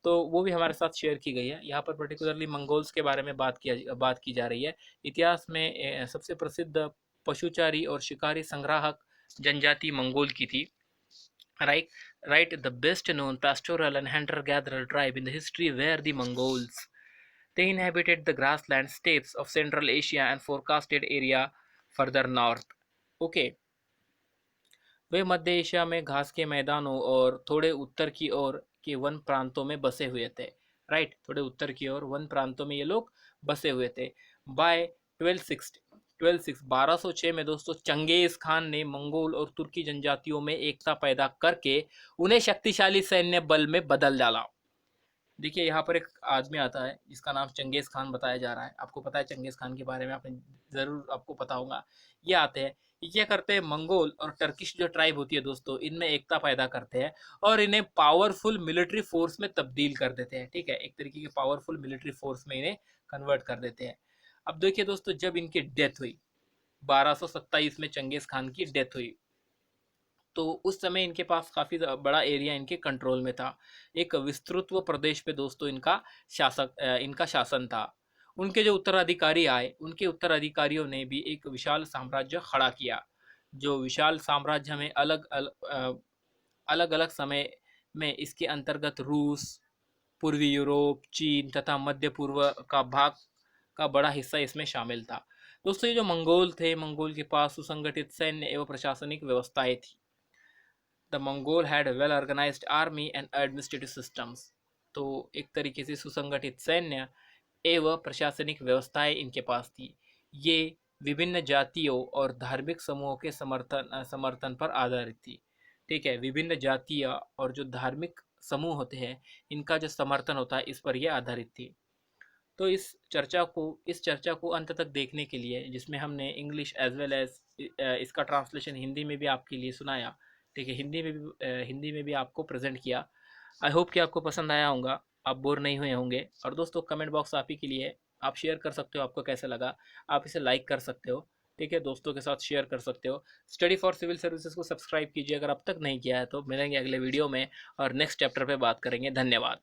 तो वो भी हमारे साथ शेयर की गई है। यहाँ पर पर्टिकुलरली मंगोल्स के बारे में बात की जा रही है। इतिहास में सबसे प्रसिद्ध पशुचारी और शिकारी संग्राहक जनजाति मंगोल की थी, right? Right, the best known pastoral and hunter gatherer tribe in the history were the Mongols. They inhabited the grassland steppes of Central Asia and forecasted area further north. Okay, way Madhya Asia में घास के मैदानों और थोड़े उत्तर की ओर के one प्रांतों में बसे हुए थे। राइट, थोड़े उत्तर की ओर वन प्रांतों में ये लोग बसे हुए थे। बाय 1206 में दोस्तों चंगेज खान ने मंगोल और तुर्की जनजातियों में एकता पैदा करके उन्हें शक्तिशाली सैन्य बल में बदल डाला। देखिए यहाँ पर एक आदमी आता है जिसका नाम चंगेज खान बताया जा रहा है। आपको पता है चंगेज खान के बारे में, आपने ज़रूर आपको पता होगा। ये आते हैं, ये क्या करते हैं, मंगोल और टर्किश जो ट्राइब होती है दोस्तों, इनमें एकता पैदा करते हैं और इन्हें पावरफुल मिलिट्री फोर्स में तब्दील कर देते हैं। ठीक है, एक तरीके के पावरफुल मिलिट्री फोर्स में इन्हें कन्वर्ट कर देते हैं। अब देखिए दोस्तों, जब इनकी डेथ हुई 1227 में चंगेज खान की डेथ हुई, तो उस समय इनके पास काफ़ी बड़ा एरिया इनके कंट्रोल में था। एक विस्तृत प्रदेश पे दोस्तों इनका शासन था। उनके जो उत्तराधिकारी आए, उनके उत्तराधिकारियों ने भी एक विशाल साम्राज्य खड़ा किया। जो विशाल साम्राज्य हमें अलग अलग समय में इसके अंतर्गत रूस, पूर्वी यूरोप, चीन तथा मध्य पूर्व का भाग का बड़ा हिस्सा इसमें शामिल था। दोस्तों, ये जो मंगोल थे, मंगोल के पास सुसंगठित सैन्य एवं प्रशासनिक व्यवस्थाएं थी। The Mongol had well organised army and administrative systems. तो एक तरीके से सुसंगठित सैन्य एवं प्रशासनिक व्यवस्थाएं इनके पास थी। ये विभिन्न जातियों और धार्मिक समूहों के समर्थन पर आधारित थी। ठीक है, विभिन्न जातीय और जो धार्मिक समूह होते हैं, इनका जो समर्थन होता है, इस पर यह आधारित थी। तो इस चर्चा को अंत तक देखने के लिए, जिसमें हमने इंग्लिश एज वेल एज इसका ट्रांसलेशन हिंदी में भी आपके लिए सुनाया, ठीक है, हिंदी में भी आपको प्रेजेंट किया। आई होप कि आपको पसंद आया होगा, आप बोर नहीं हुए होंगे। और दोस्तों, कमेंट बॉक्स आप ही के लिए, आप शेयर कर सकते हो आपको कैसा लगा, आप इसे लाइक कर सकते हो। ठीक है, दोस्तों के साथ शेयर कर सकते हो। स्टडी फॉर सिविल सर्विसेज को सब्सक्राइब कीजिए अगर अब तक नहीं किया है तो। मिलेंगे अगले वीडियो में और नेक्स्ट चैप्टर पे बात करेंगे। धन्यवाद।